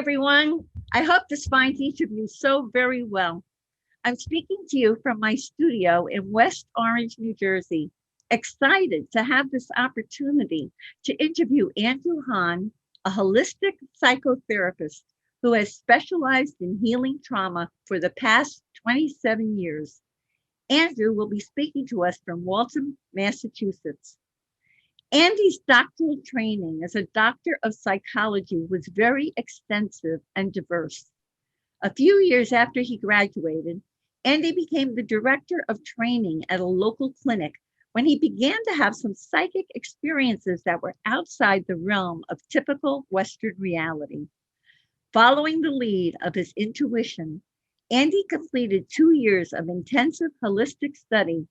everyone. I hope this finds each of you so very well. I'm speaking to you from my studio in West Orange, New Jersey. Excited to have this opportunity to interview Andrew Hahn, a holistic psychotherapist who has specialized in healing trauma for the past 27 years. Andrew will be speaking to us from Waltham, Massachusetts. Andy's doctoral training as a doctor of psychology was very extensive and diverse. A few years after he graduated, Andy became the director of training at a local clinic when he began to have some psychic experiences that were outside the realm of typical Western reality. Following the lead of his intuition, Andy completed 2 years of intensive holistic study,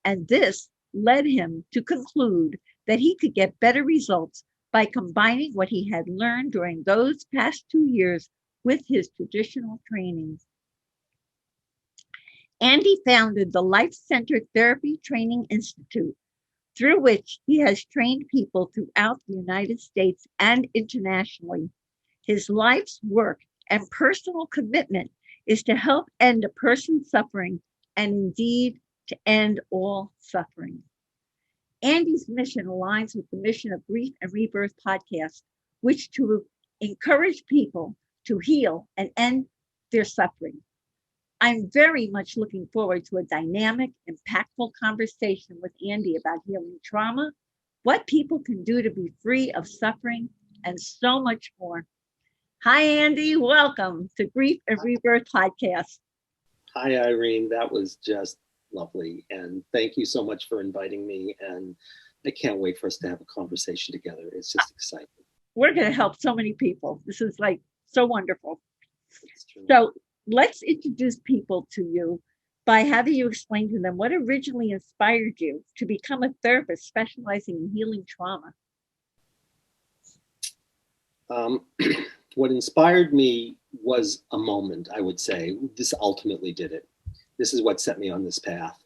and this led him to conclude that he could get better results by combining what he had learned during those past 2 years with his traditional trainings. Andy founded the LifeCentered Therapy Training Institute, through which he has trained people throughout the United States and internationally. His life's work and personal commitment is to help end a person's suffering and indeed to end all suffering. Andy's mission aligns with the mission of Grief and Rebirth podcast, which to encourage people to heal and end their suffering. I'm very much looking forward to a dynamic, impactful conversation with Andy about healing trauma, what people can do to be free of suffering, and so much more. Hi, Andy. Welcome to Grief and Rebirth podcast. Hi, Irene. That was just lovely. And thank you so much for inviting me. And I can't wait for us to have a conversation together. It's just exciting. We're going to help so many people. This is like so wonderful. So let's introduce people to you by having you explain to them what originally inspired you to become a therapist specializing in healing trauma. What inspired me was a moment, I would say. This ultimately did it. This is what set me on this path.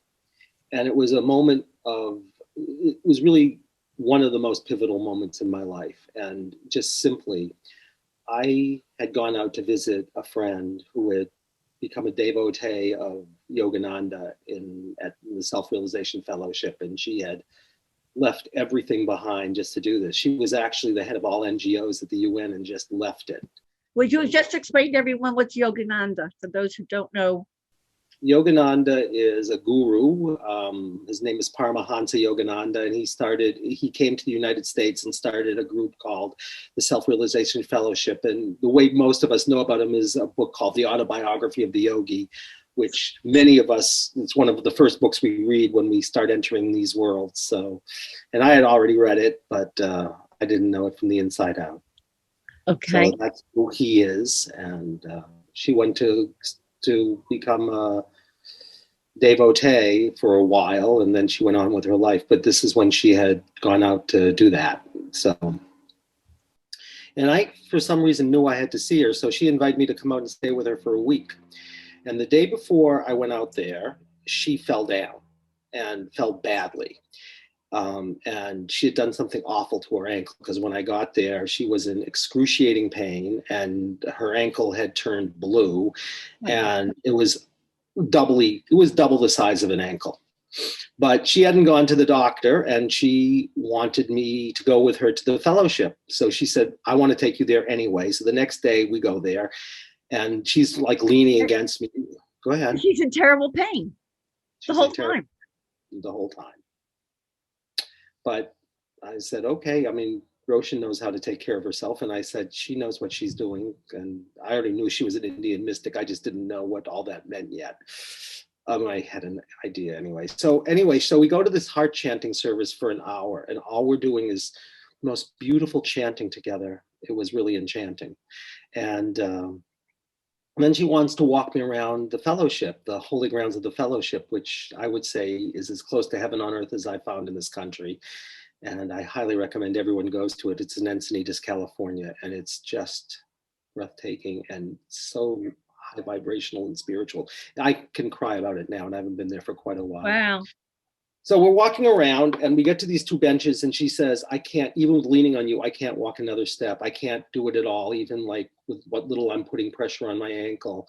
And it was a moment it was really one of the most pivotal moments in my life. And just simply, I had gone out to visit a friend who had become a devotee of Yogananda at the Self-Realization Fellowship. And she had left everything behind just to do this. She was actually the head of all NGOs at the UN and just left it. Would you just explain to everyone what's Yogananda for those who don't know? Yogananda is a guru. His name is Paramahansa Yogananda, and he came to the United States and started a group called the Self-Realization Fellowship. And the way most of us know about him is a book called The Autobiography of the Yogi, which many of us, it's one of the first books we read when we start entering these worlds. So, and I had already read it, but I didn't know it from the inside out. Okay. So that's who he is. And she went to become a devotee for a while, and then she went on with her life. But this is when she had gone out to do that. So, and I, for some reason, knew I had to see her. So she invited me to come out and stay with her for a week. And the day before I went out there, she fell down and fell badly. And she had done something awful to her ankle, because when I got there, she was in excruciating pain and her ankle had turned blue, and it was double the size of an ankle. But she hadn't gone to the doctor, and she wanted me to go with her to the fellowship. So she said, I want to take you there anyway. So the next day we go there, and she's like leaning against me. Go ahead. She's in terrible pain the whole time. The whole time. But I said, okay, I mean, Roshan knows how to take care of herself. And I said, she knows what she's doing. And I already knew she was an Indian mystic. I just didn't know what all that meant yet. I had an idea anyway. So we go to this heart chanting service for an hour, and all we're doing is the most beautiful chanting together. It was really enchanting. And then she wants to walk me around the fellowship, the holy grounds of the fellowship, which I would say is as close to heaven on earth as I found in this country. And I highly recommend everyone goes to it. It's in Encinitas, California, and it's just breathtaking and so high vibrational and spiritual. I can cry about it now, and I haven't been there for quite a while. Wow. So we're walking around and we get to these two benches and she says, I can't, even leaning on you, I can't walk another step. I can't do it at all, even like with what little I'm putting pressure on my ankle.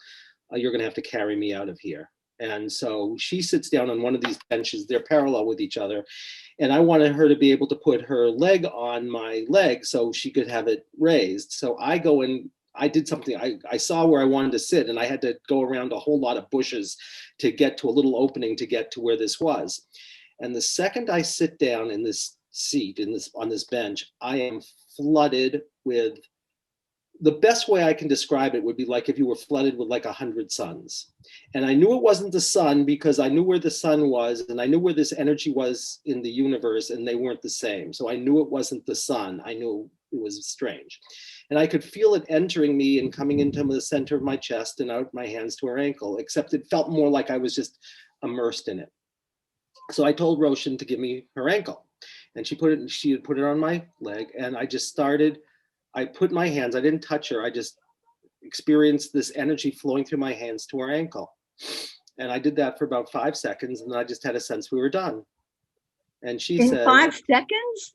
You're going to have to carry me out of here. And so she sits down on one of these benches. They're parallel with each other. And I wanted her to be able to put her leg on my leg so she could have it raised. So I go and I did something. I saw where I wanted to sit and I had to go around a whole lot of bushes to get to a little opening to get to where this was. And the second I sit down in this seat, on this bench, I am flooded with, the best way I can describe it would be like if you were flooded with like 100 suns. And I knew it wasn't the sun because I knew where the sun was and I knew where this energy was in the universe and they weren't the same. So I knew it wasn't the sun. I knew it was strange. And I could feel it entering me and coming into the center of my chest and out my hands to her ankle, except it felt more like I was just immersed in it. So I told Roshan to give me her ankle and she had put it on my leg and I put my hands, I didn't touch her. I just experienced this energy flowing through my hands to her ankle. And I did that for about 5 seconds and I just had a sense we were done. And she In said, 5 seconds?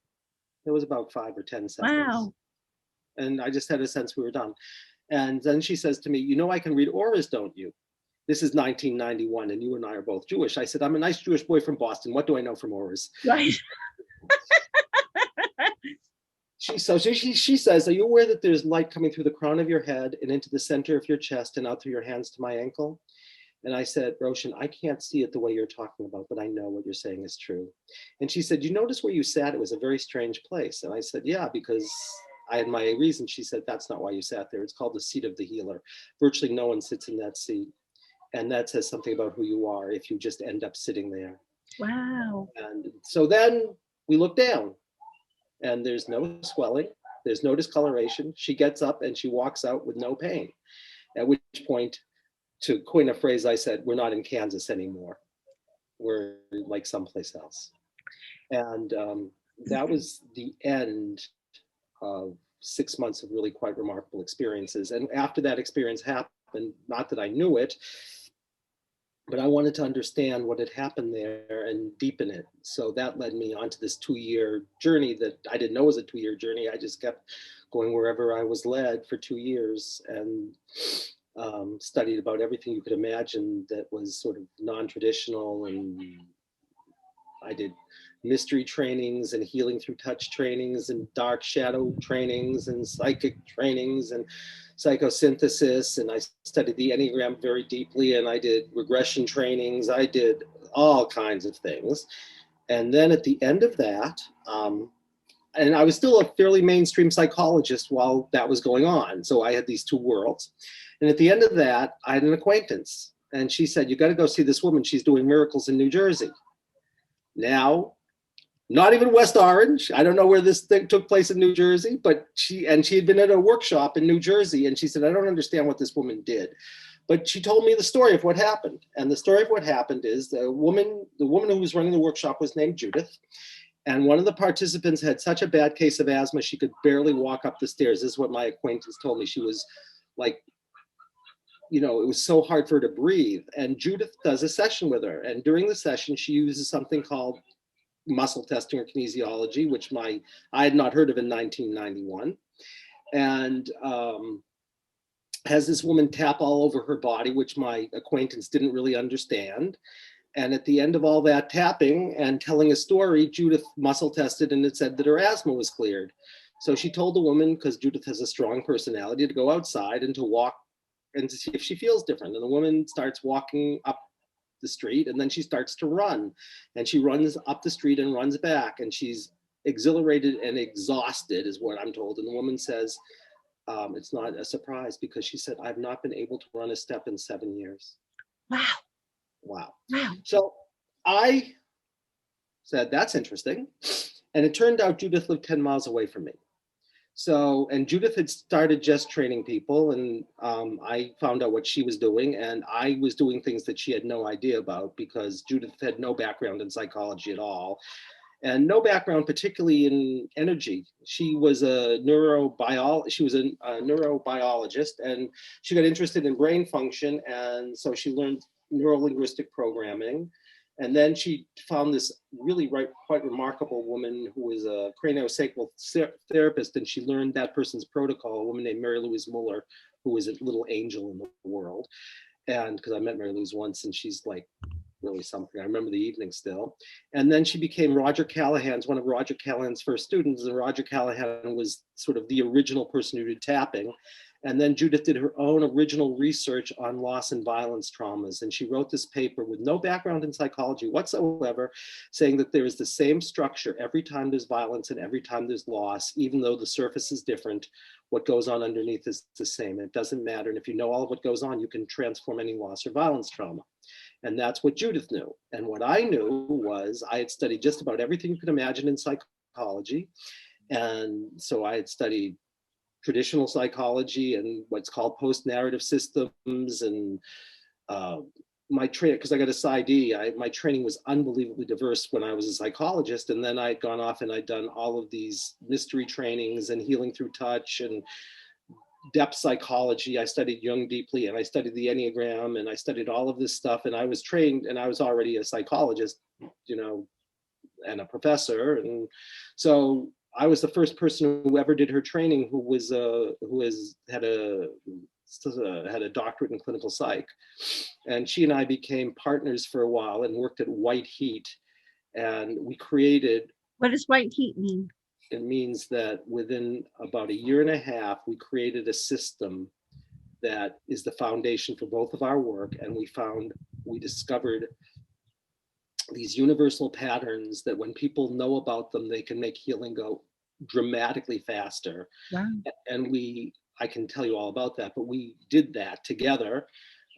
It was about 5 or 10 seconds. Wow. And I just had a sense we were done. And then she says to me, you know, I can read auras, don't you? This is 1991 and you and I are both Jewish. I said, I'm a nice Jewish boy from Boston. What do I know from auras? Right. She says, are you aware that there's light coming through the crown of your head and into the center of your chest and out through your hands to my ankle? And I said, Roshan, I can't see it the way you're talking about, but I know what you're saying is true. And she said, you notice where you sat? It was a very strange place. And I said, yeah, because I had my reason. She said, that's not why you sat there. It's called the seat of the healer. Virtually no one sits in that seat. And that says something about who you are if you just end up sitting there. Wow. And so then we look down and there's no swelling, there's no discoloration. She gets up and she walks out with no pain. At which point, to coin a phrase, I said, we're not in Kansas anymore. We're like someplace else. And that was the end of 6 months of really quite remarkable experiences. And after that experience happened, not that I knew it, but I wanted to understand what had happened there and deepen it. So that led me onto this 2-year journey that I didn't know was a 2-year journey. I just kept going wherever I was led for 2 years and studied about everything you could imagine that was sort of non-traditional. And I did mystery trainings and healing through touch trainings and dark shadow trainings and psychic trainings and psychosynthesis, and I studied the Enneagram very deeply, and I did regression trainings. I did all kinds of things. And then at the end of that, and I was still a fairly mainstream psychologist while that was going on. So I had these two worlds. And at the end of that, I had an acquaintance, and she said, you got to go see this woman. She's doing miracles in New Jersey. Now, not even West Orange. I don't know where this thing took place in New Jersey, but she had been at a workshop in New Jersey, and she said, I don't understand what this woman did. But she told me the story of what happened. And the story of what happened is the woman who was running the workshop was named Judith. And one of the participants had such a bad case of asthma, she could barely walk up the stairs. This is what my acquaintance told me. She was like, you know, it was so hard for her to breathe. And Judith does a session with her. And during the session, she uses something called muscle testing or kinesiology, which I had not heard of in 1991. And has this woman tap all over her body, which my acquaintance didn't really understand. And at the end of all that tapping and telling a story, Judith muscle tested and it said that her asthma was cleared. So she told the woman, because Judith has a strong personality, to go outside and to walk and to see if she feels different. And the woman starts walking up the street, and then she starts to run, and she runs up the street and runs back, and she's exhilarated and exhausted is what I'm told. And the woman says, it's not a surprise, because she said, I've not been able to run a step in 7 years. Wow. So I said, that's interesting. And it turned out Judith lived 10 miles away from me. So, and Judith had started just training people, and I found out what she was doing, and I was doing things that she had no idea about, because Judith had no background in psychology at all, and no background particularly in energy. She was a neurobiologist, and she got interested in brain function, and so she learned neuro-linguistic programming. And then she found this really quite remarkable woman who was a craniosacral therapist, and she learned that person's protocol, a woman named Mary Louise Muller, who was a little angel in the world. And because I met Mary Louise once, and she's like really something. I remember the evening still. And then she became one of Roger Callahan's first students. And Roger Callahan was sort of the original person who did tapping. And then Judith did her own original research on loss and violence traumas. And she wrote this paper with no background in psychology whatsoever, saying that there is the same structure every time there's violence and every time there's loss, even though the surface is different, what goes on underneath is the same. It doesn't matter. And if you know all of what goes on, you can transform any loss or violence trauma. And that's what Judith knew. And what I knew was I had studied just about everything you could imagine in psychology. And so I had studied traditional psychology and what's called post-narrative systems. And my training, because I got a PsyD, my training was unbelievably diverse when I was a psychologist. And then I'd gone off and I'd done all of these mystery trainings and healing through touch and depth psychology. I studied Jung deeply, and I studied the Enneagram, and I studied all of this stuff. And I was trained, and I was already a psychologist, and a professor. And so I was the first person who ever did her training who had a doctorate in clinical psych. And she and I became partners for a while and worked at White Heat. And we created. What does white heat mean? It means that within about a year and a half, we created a system that is the foundation for both of our work. And we discovered these universal patterns that when people know about them, they can make healing go dramatically faster. Wow. And I can tell you all about that, but we did that together.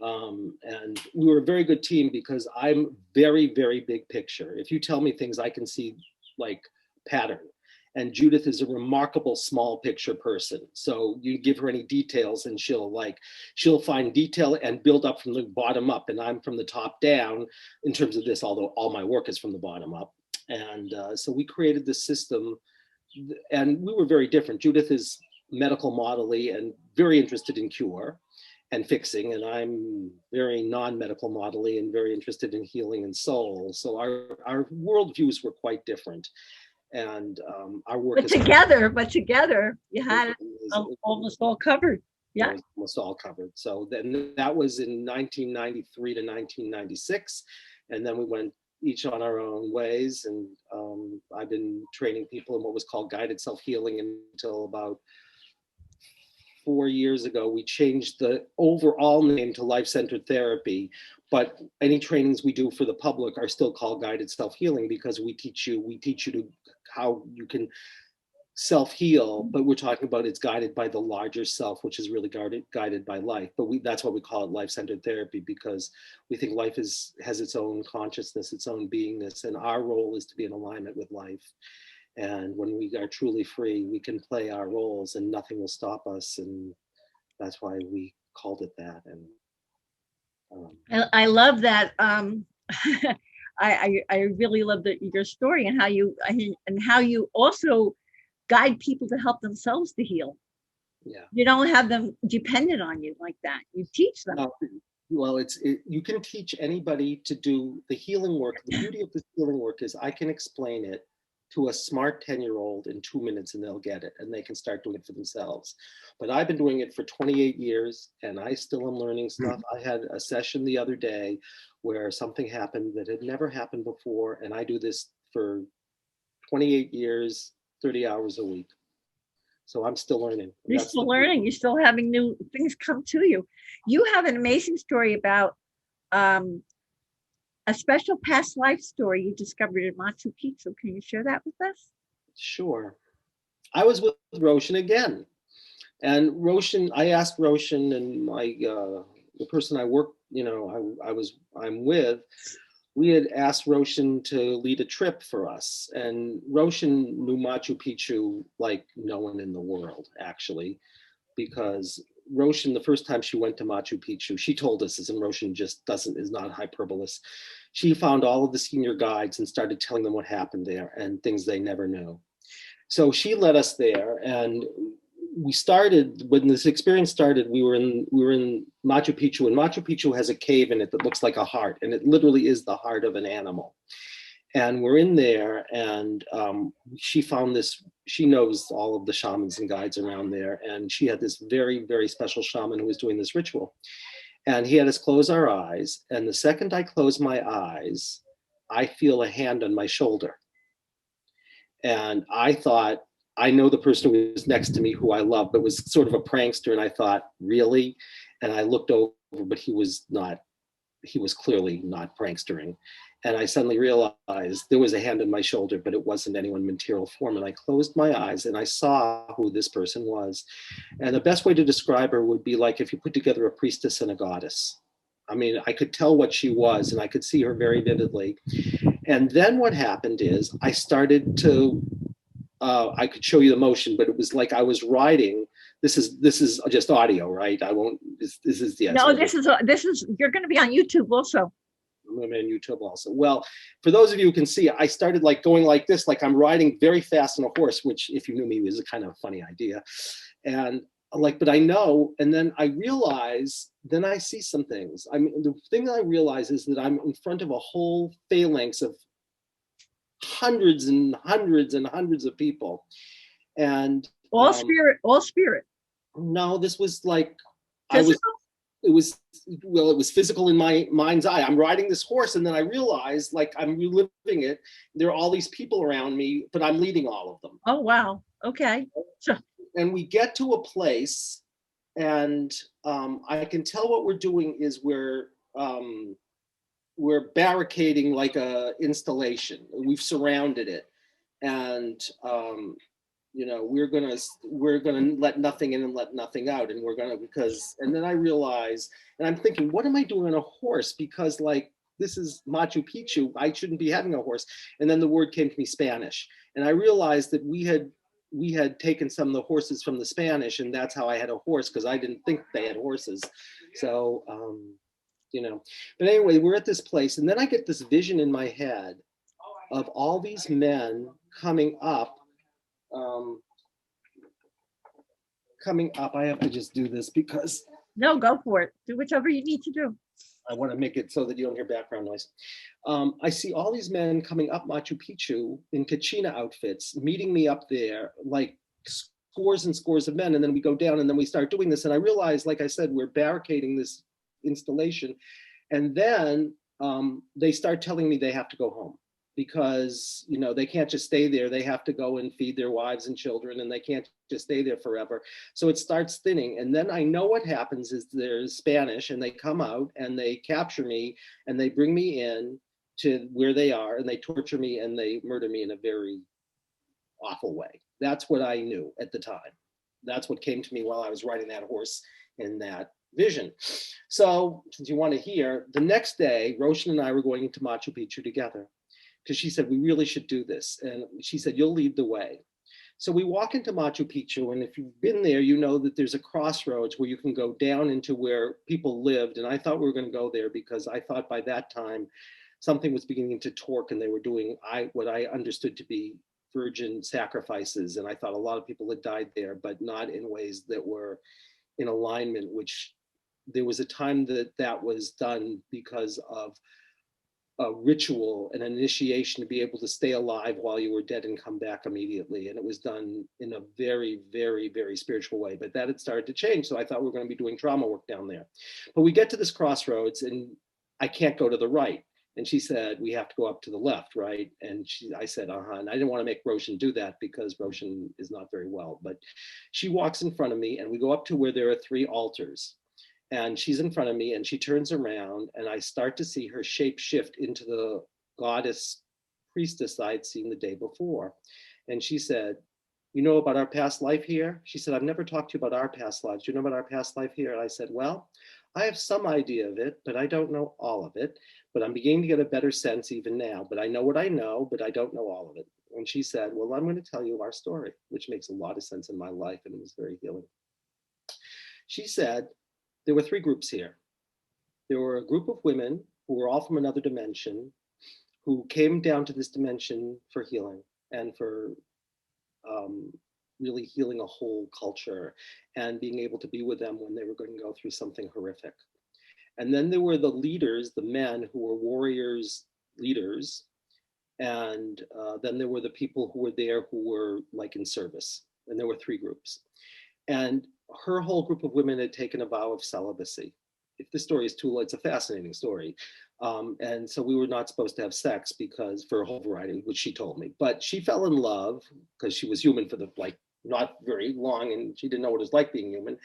And we were a very good team because I'm very, very big picture. If you tell me things, I can see like pattern. And Judith is a remarkable small picture person. So you give her any details and she'll find detail and build up from the bottom up. And I'm from the top down in terms of this, although all my work is from the bottom up. And so we created this system, and we were very different. Judith is medical modelly and very interested in cure and fixing. And I'm very non-medical modelly and very interested in healing and soul. So our worldviews were quite different. And our work but together you had it almost all covered. Yeah, almost all covered. So then that was in 1993 to 1996, and then we went each on our own ways. And I've been training people in what was called guided self-healing until about 4 years ago. We changed the overall name to LifeCentered Therapy, but any trainings we do for the public are still called guided self-healing because we teach you to how you can self-heal, but we're talking about it's guided by the larger self, which is really guided by life. But that's why we call it life-centered therapy, because we think life has its own consciousness, its own beingness, and our role is to be in alignment with life. And when we are truly free, we can play our roles and nothing will stop us. And that's why we called it that. And I love that. I really love your story and how you also guide people to help themselves to heal. Yeah. You don't have them dependent on you like that. You teach them. Well, you can teach anybody to do the healing work. The beauty of the healing work is I can explain it to a smart 10-year-old in 2 minutes and they'll get it and they can start doing it for themselves. But I've been doing it for 28 years and I still am learning stuff. I had a session the other day where something happened that had never happened before. And I do this for 28 years, 30 hours a week. So I'm still learning. You're still learning. You're still having new things come to you. You have an amazing story about a special past life story you discovered in Machu Picchu. Can you share that with us? Sure. I was with Roshan again. And Roshan, I asked Roshan and the person I work, I'm with, we had asked Roshan to lead a trip for us. And Roshan knew Machu Picchu like no one in the world, actually, because Roshan, the first time she went to Machu Picchu, she told us this, and Roshan just is not hyperbolous. She found all of the senior guides and started telling them what happened there and things they never knew. So she led us there, and we started, when this experience started, we were in Machu Picchu, and Machu Picchu has a cave in it that looks like a heart, and it literally is the heart of an animal. And we're in there, and she found this, she knows all of the shamans and guides around there, and she had this very, very special shaman who was doing this ritual. And he had us close our eyes, and the second I close my eyes, I feel a hand on my shoulder. And I thought, I know the person who was next to me who I love, but was sort of a prankster. And I thought, really? And I looked over, but he was clearly not prankstering. And I suddenly realized there was a hand on my shoulder, but it wasn't anyone in material form. And I closed my eyes and I saw who this person was. And the best way to describe her would be like if you put together a priestess and a goddess. I mean, I could tell what she was and I could see her very vividly. And then what happened is I started to, I could show you the motion, but it was like I was riding. This is just audio, right? I won't, this is, yes. No, this is, you're going to be on YouTube also. I'm on YouTube also. Well, for those of you who can see, I started like going like this, like I'm riding very fast on a horse, which if you knew me was a kind of funny idea. And like, but I know, and then I realize, then I see some things. I mean, the thing that I realize is that I'm in front of a whole phalanx of hundreds and hundreds and hundreds of people. And all spirit. No, this was like, Physical? it was physical in my mind's eye. I'm riding this horse and then I realized like I'm reliving it. There are all these people around me, but I'm leading all of them. Oh, wow. Okay. Sure. And we get to a place and I can tell what we're doing is we're barricading like a installation. We've surrounded it. And you know, we're gonna let nothing in and let nothing out, and and then I realize, and I'm thinking, what am I doing on a horse? Because like this is Machu Picchu, I shouldn't be having a horse. And then the word came to me Spanish, and I realized that we had taken some of the horses from the Spanish, and that's how I had a horse, because I didn't think they had horses. So you know, but anyway, we're at this place, and then I get this vision in my head of all these men coming up. I have to just do this because no, go for it. Do whichever you need to do. I want to make it so that you don't hear background noise. I see all these men coming up Machu Picchu in Kachina outfits, meeting me up there, like scores and scores of men. And then we go down and then we start doing this. And I realize, like I said, we're barricading this installation. And then they start telling me they have to go home, because you know they can't just stay there. They have to go and feed their wives and children, and they can't just stay there forever. So it starts thinning, and then I know what happens is there's Spanish, and they come out and they capture me and they bring me in to where they are, and they torture me and they murder me in a very awful way. That's what I knew at the time. That's what came to me while I was riding that horse in that vision. So since you want to hear, the next day, Roshan and I were going into Machu Picchu together, because she said, we really should do this. And she said, you'll lead the way. So we walk into Machu Picchu, and if you've been there, you know that there's a crossroads where you can go down into where people lived. And I thought we were going to go there because I thought by that time something was beginning to torque, and they were doing what I understood to be virgin sacrifices. And I thought a lot of people had died there, but not in ways that were in alignment, which there was a time that was done because of a ritual and an initiation to be able to stay alive while you were dead and come back immediately. And it was done in a very, very, very spiritual way, but that had started to change. So I thought we were going to be doing trauma work down there. But we get to this crossroads and I can't go to the right. And she said, we have to go up to the left, right? And I said, and I didn't want to make Roshan do that because Roshan is not very well, but she walks in front of me and we go up to where there are 3 altars. And she's in front of me and she turns around and I start to see her shape shift into the goddess priestess I'd seen the day before. And she said, you know about our past life here? She said, I've never talked to you about our past lives. Do you know about our past life here? And I said, well, I have some idea of it, but I don't know all of it. But I'm beginning to get a better sense even now. But I know what I know, but I don't know all of it. And she said, well, I'm going to tell you our story, which makes a lot of sense in my life. And it was very healing. She said, there were 3 groups here. There were a group of women who were all from another dimension, who came down to this dimension for healing and for really healing a whole culture and being able to be with them when they were going to go through something horrific. And then there were the leaders, the men who were warriors, leaders. And then there were the people who were there who were like in service. And there were three groups. And her whole group of women had taken a vow of celibacy. If this story is too long, it's a fascinating story. And so we were not supposed to have sex because for a whole variety, which she told me. But she fell in love because she was human for the like not very long and she didn't know what it was like being human.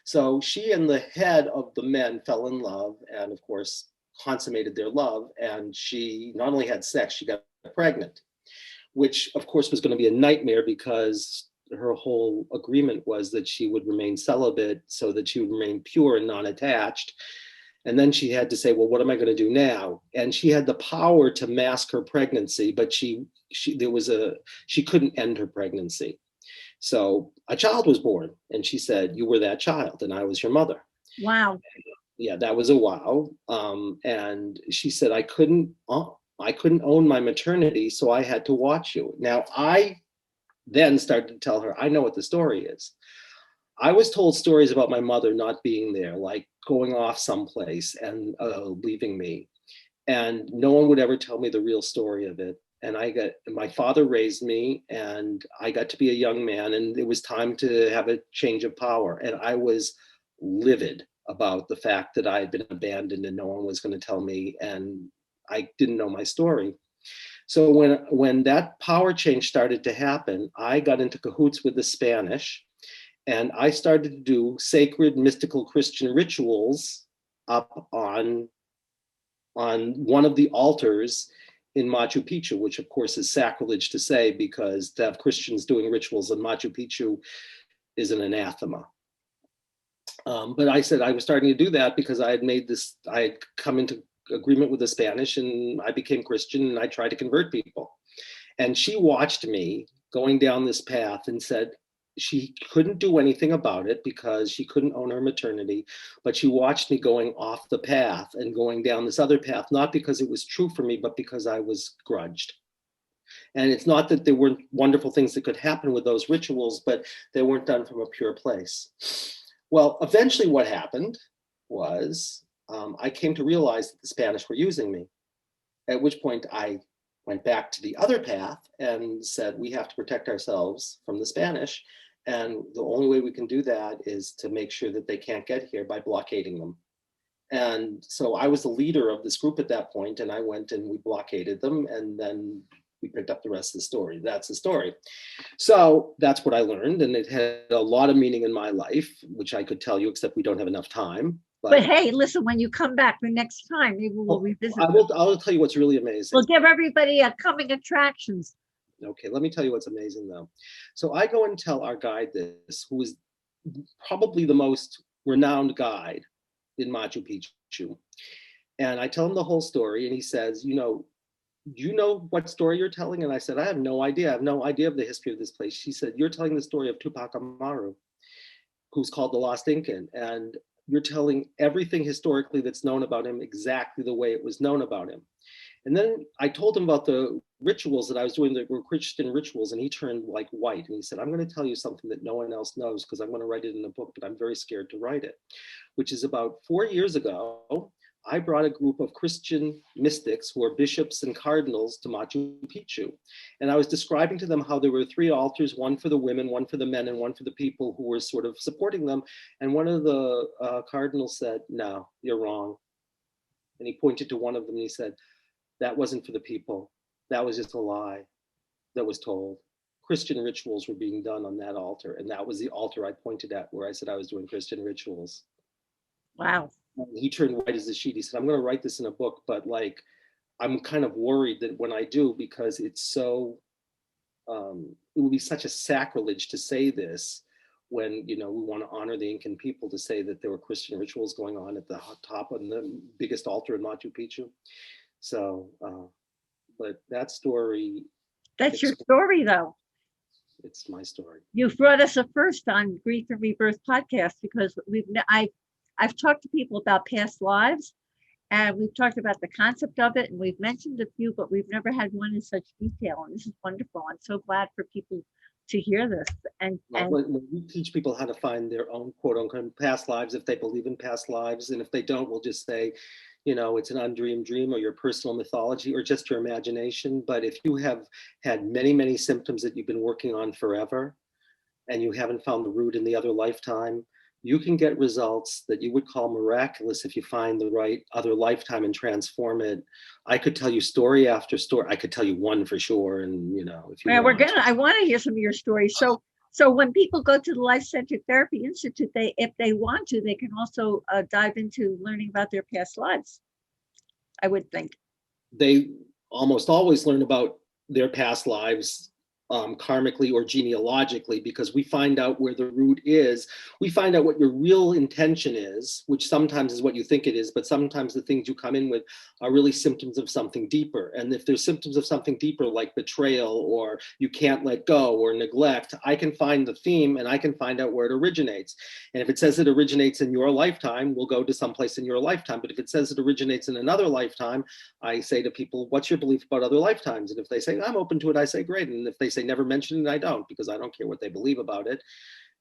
So she and the head of the men fell in love and of course consummated their love. And she not only had sex, she got pregnant, which of course was going to be a nightmare because her whole agreement was that she would remain celibate so that she would remain pure and non-attached. And then she had to say, well, what am I going to do now? And she had the power to mask her pregnancy, but she couldn't end her pregnancy. So a child was born and she said, you were that child and I was your mother. Wow. Yeah, that was a wow. And she said, I couldn't own my maternity, so I had to watch you. Now, I then started to tell her, I know what the story is. I was told stories about my mother not being there, like going off someplace and leaving me. And no one would ever tell me the real story of it. And my father raised me and I got to be a young man and it was time to have a change of power. And I was livid about the fact that I had been abandoned and no one was going to tell me and I didn't know my story. So when that power change started to happen, I got into cahoots with the Spanish and I started to do sacred mystical Christian rituals up on one of the altars in Machu Picchu, which of course is sacrilege to say because to have Christians doing rituals in Machu Picchu is an anathema. But I said I was starting to do that because I had come into agreement with the Spanish and I became Christian and I tried to convert people. And she watched me going down this path and said she couldn't do anything about it because she couldn't own her maternity, but she watched me going off the path and going down this other path, not because it was true for me, but because I was grudged. And it's not that there weren't wonderful things that could happen with those rituals, but they weren't done from a pure place. Well, eventually what happened was I came to realize that the Spanish were using me, at which point I went back to the other path and said, we have to protect ourselves from the Spanish. And the only way we can do that is to make sure that they can't get here by blockading them. And so I was the leader of this group at that point, and I went and we blockaded them, and then we picked up the rest of the story. That's the story. So that's what I learned, and it had a lot of meaning in my life, which I could tell you, except we don't have enough time. But hey, listen, when you come back the next time, maybe we'll revisit. I'll tell you what's really amazing. We'll give everybody coming attractions. Okay, let me tell you what's amazing though. So I go and tell our guide this, who is probably the most renowned guide in Machu Picchu. And I tell him the whole story and he says, you know what story you're telling? And I said, I have no idea. I have no idea of the history of this place. She said, you're telling the story of Tupac Amaru, who's called the Lost Incan. And you're telling everything historically that's known about him exactly the way it was known about him. And then I told him about the rituals that I was doing that were Christian rituals, and he turned like white. And he said, I'm going to tell you something that no one else knows because I'm going to write it in a book, but I'm very scared to write it, which is about 4 years ago, I brought a group of Christian mystics who are bishops and cardinals to Machu Picchu. And I was describing to them how there were 3 altars, one for the women, one for the men, and one for the people who were sort of supporting them. And one of the cardinals said, no, you're wrong. And he pointed to one of them and he said, that wasn't for the people. That was just a lie that was told. Christian rituals were being done on that altar. And that was the altar I pointed at where I said I was doing Christian rituals. Wow. He turned white as a sheet. He said, I'm going to write this in a book, but like, I'm kind of worried that when I do, because it's so, it would be such a sacrilege to say this when, we want to honor the Incan people, to say that there were Christian rituals going on at the top on the biggest altar in Machu Picchu. So, but that story. That's your story though. It's my story. You've brought us a first on Grief and Rebirth podcast because I've talked to people about past lives and we've talked about the concept of it and we've mentioned a few, but we've never had one in such detail. And this is wonderful. I'm so glad for people to hear this. And when we teach people how to find their own quote unquote past lives, if they believe in past lives, and if they don't, we'll just say, it's an undreamed dream or your personal mythology or just your imagination. But if you have had many, many symptoms that you've been working on forever and you haven't found the root in the other lifetime, you can get results that you would call miraculous if you find the right other lifetime and transform it. I could tell you story after story. I could tell you one for sure. And, if you I want to hear some of your stories. So when people go to the Life-Centered Therapy Institute, if they want to, they can also dive into learning about their past lives, I would think. They almost always learn about their past lives karmically or genealogically, because we find out where the root is. We find out what your real intention is, which sometimes is what you think it is, but sometimes the things you come in with are really symptoms of something deeper. And if there's symptoms of something deeper, like betrayal or you can't let go or neglect, I can find the theme and I can find out where it originates. And if it says it originates in your lifetime, we'll go to someplace in your lifetime. But if it says it originates in another lifetime, I say to people, what's your belief about other lifetimes? And if they say, I'm open to it, I say, great. And if they say never mention it, I don't, because I don't care what they believe about it.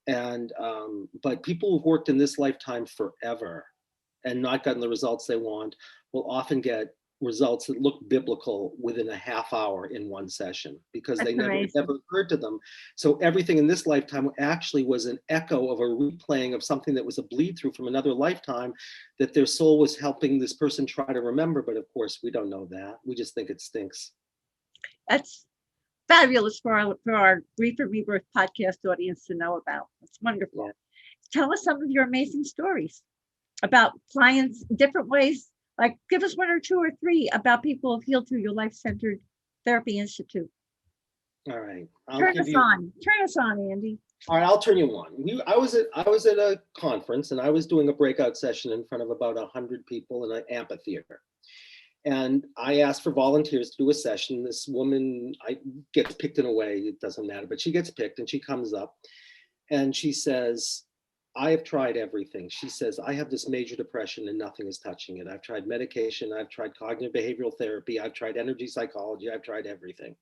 And but people who've worked in this lifetime forever and not gotten the results they want will often get results that look biblical within a half hour in one session, because they never occurred to them. So everything in this lifetime actually was an echo of a replaying of something that was a bleed through from another lifetime that their soul was helping this person try to remember. But of course, we don't know that. We just think it stinks. That's fabulous for our Grief and Rebirth podcast audience to know about. It's wonderful. Yeah. Tell us some of your amazing stories about clients, different ways. Like, give us one or two or three about people who've healed through your Life-Centered Therapy Institute. All right. Turn us on, Andy. All right, I'll turn you on. I was at a conference and I was doing a breakout session in front of about 100 people in an amphitheater. And I asked for volunteers to do a session. This woman, gets picked in a way, it doesn't matter, but she gets picked and she comes up and she says, I have tried everything. She says, I have this major depression and nothing is touching it. I've tried medication, I've tried cognitive behavioral therapy, I've tried energy psychology, I've tried everything.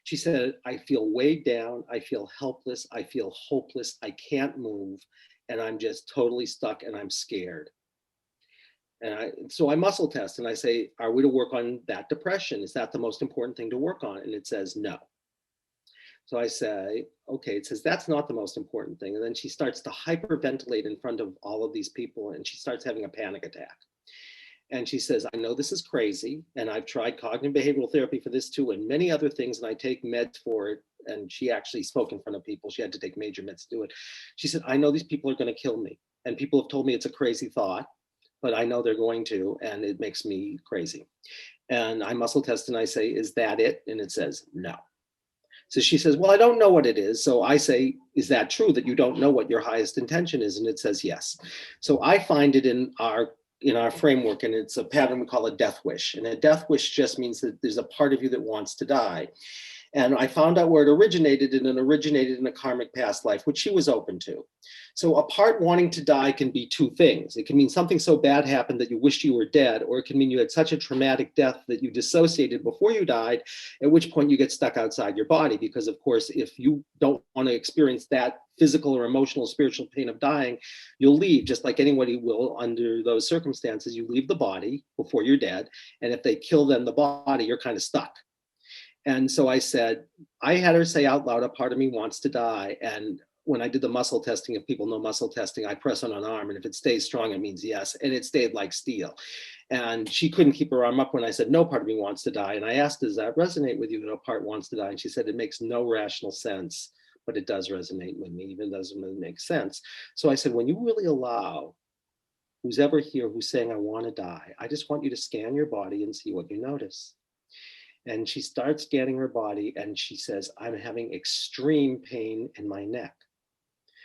She said, I feel weighed down, I feel helpless, I feel hopeless, I can't move, and I'm just totally stuck and I'm scared. And so I muscle test and I say, are we to work on that depression? Is that the most important thing to work on? And it says no. So I say, okay, it says that's not the most important thing. And then she starts to hyperventilate in front of all of these people and she starts having a panic attack. And she says, I know this is crazy. And I've tried cognitive behavioral therapy for this too, and many other things. And I take meds for it. And she actually spoke in front of people. She had to take major meds to do it. She said, I know these people are going to kill me. And people have told me it's a crazy thought, but I know they're going to, and it makes me crazy. And I muscle test and I say, is that it? And it says, no. So she says, well, I don't know what it is. So I say, is that true that you don't know what your highest intention is? And it says, yes. So I find it in our framework, and it's a pattern we call a death wish. And a death wish just means that there's a part of you that wants to die. And I found out where it originated, and it originated in a karmic past life, which she was open to. So a part wanting to die can be two things. It can mean something so bad happened that you wished you were dead, or it can mean you had such a traumatic death that you dissociated before you died, at which point you get stuck outside your body. Because of course, if you don't want to experience that physical or emotional, spiritual pain of dying, you'll leave, just like anybody will under those circumstances. You leave the body before you're dead. And if they kill then the body, you're kind of stuck. And so I said, I had her say out loud, a part of me wants to die. And when I did the muscle testing, if people know muscle testing, I press on an arm, and if it stays strong, it means yes. And it stayed like steel. And she couldn't keep her arm up when I said, no part of me wants to die. And I asked, does that resonate with you that a part wants to die? And she said, it makes no rational sense, but it does resonate with me, even doesn't really make sense. So I said, when you really allow who's ever here who's saying, I want to die, I just want you to scan your body and see what you notice. And she starts scanning her body and she says, I'm having extreme pain in my neck.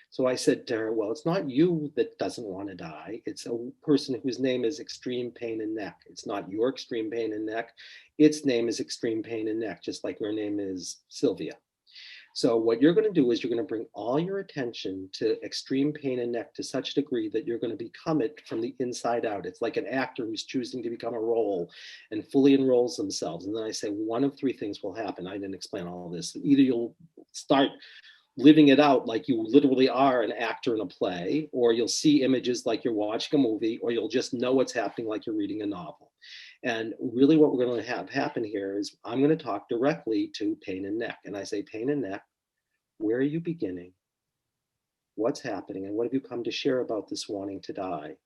So I said to her, well, it's not you that doesn't want to die. It's a person whose name is extreme pain in neck. It's not your extreme pain in neck. Its name is extreme pain in neck, just like your name is Sylvia. So what you're going to do is you're going to bring all your attention to extreme pain in neck to such a degree that you're going to become it from the inside out. It's like an actor who's choosing to become a role and fully enrolls themselves. And then I say one of three things will happen. I didn't explain all of this. Either you'll start living it out like you literally are an actor in a play, or you'll see images like you're watching a movie, or you'll just know what's happening like you're reading a novel. And really what we're going to have happen here is I'm going to talk directly to pain and neck. And I say, pain and neck, where are you beginning? What's happening? And what have you come to share about this wanting to die?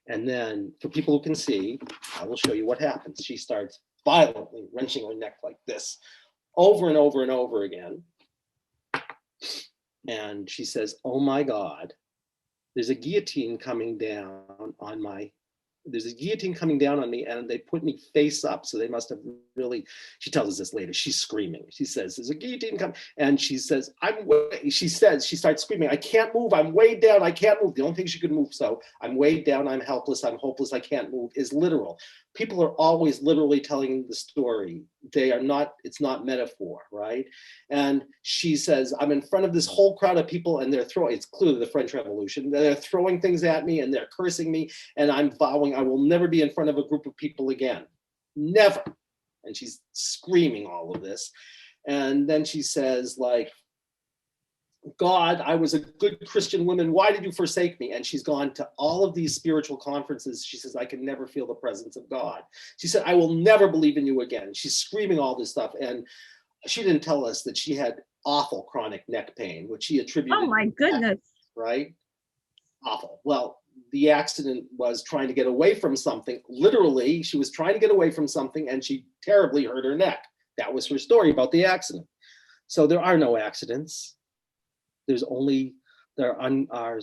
And then for people who can see, I will show you what happens. She starts violently wrenching her neck like this over and over and over again. And she says, oh my God, there's a guillotine coming down on me, and they put me face up. So they must have really, she tells us this later, she's screaming. She says, there's a guillotine coming. And she says, she starts screaming, I can't move. I'm way down. I can't move. The only thing she could move. So I'm way down. I'm helpless. I'm hopeless. I can't move is literal. People are always literally telling the story. It's not metaphor, right? And she says, I'm in front of this whole crowd of people, and they're throwing, it's clearly the French Revolution. They're throwing things at me and they're cursing me. And I'm vowing I will never be in front of a group of people again. Never. And she's screaming all of this. And then she says, like, God, I was a good Christian woman. Why did you forsake me? And she's gone to all of these spiritual conferences. She says, I can never feel the presence of God. She said, I will never believe in you again. She's screaming all this stuff. And she didn't tell us that she had awful chronic neck pain, which she attributed. Oh my goodness. Right? Awful. Well, the accident was trying to get away from something. Literally, she was trying to get away from something, and she terribly hurt her neck. That was her story about the accident. So there are no accidents. There's only, our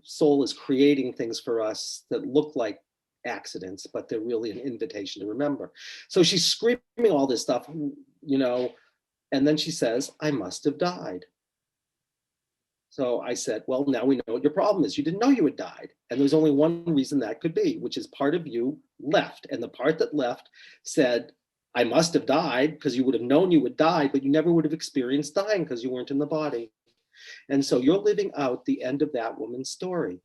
soul is creating things for us that look like accidents, but they're really an invitation to remember. So she's screaming all this stuff, and then she says, I must have died. So I said, well, now we know what your problem is. You didn't know you had died. And there's only one reason that could be, which is part of you left. And the part that left said, I must have died, because you would have known you would die, but you never would have experienced dying because you weren't in the body. And so you're living out the end of that woman's story.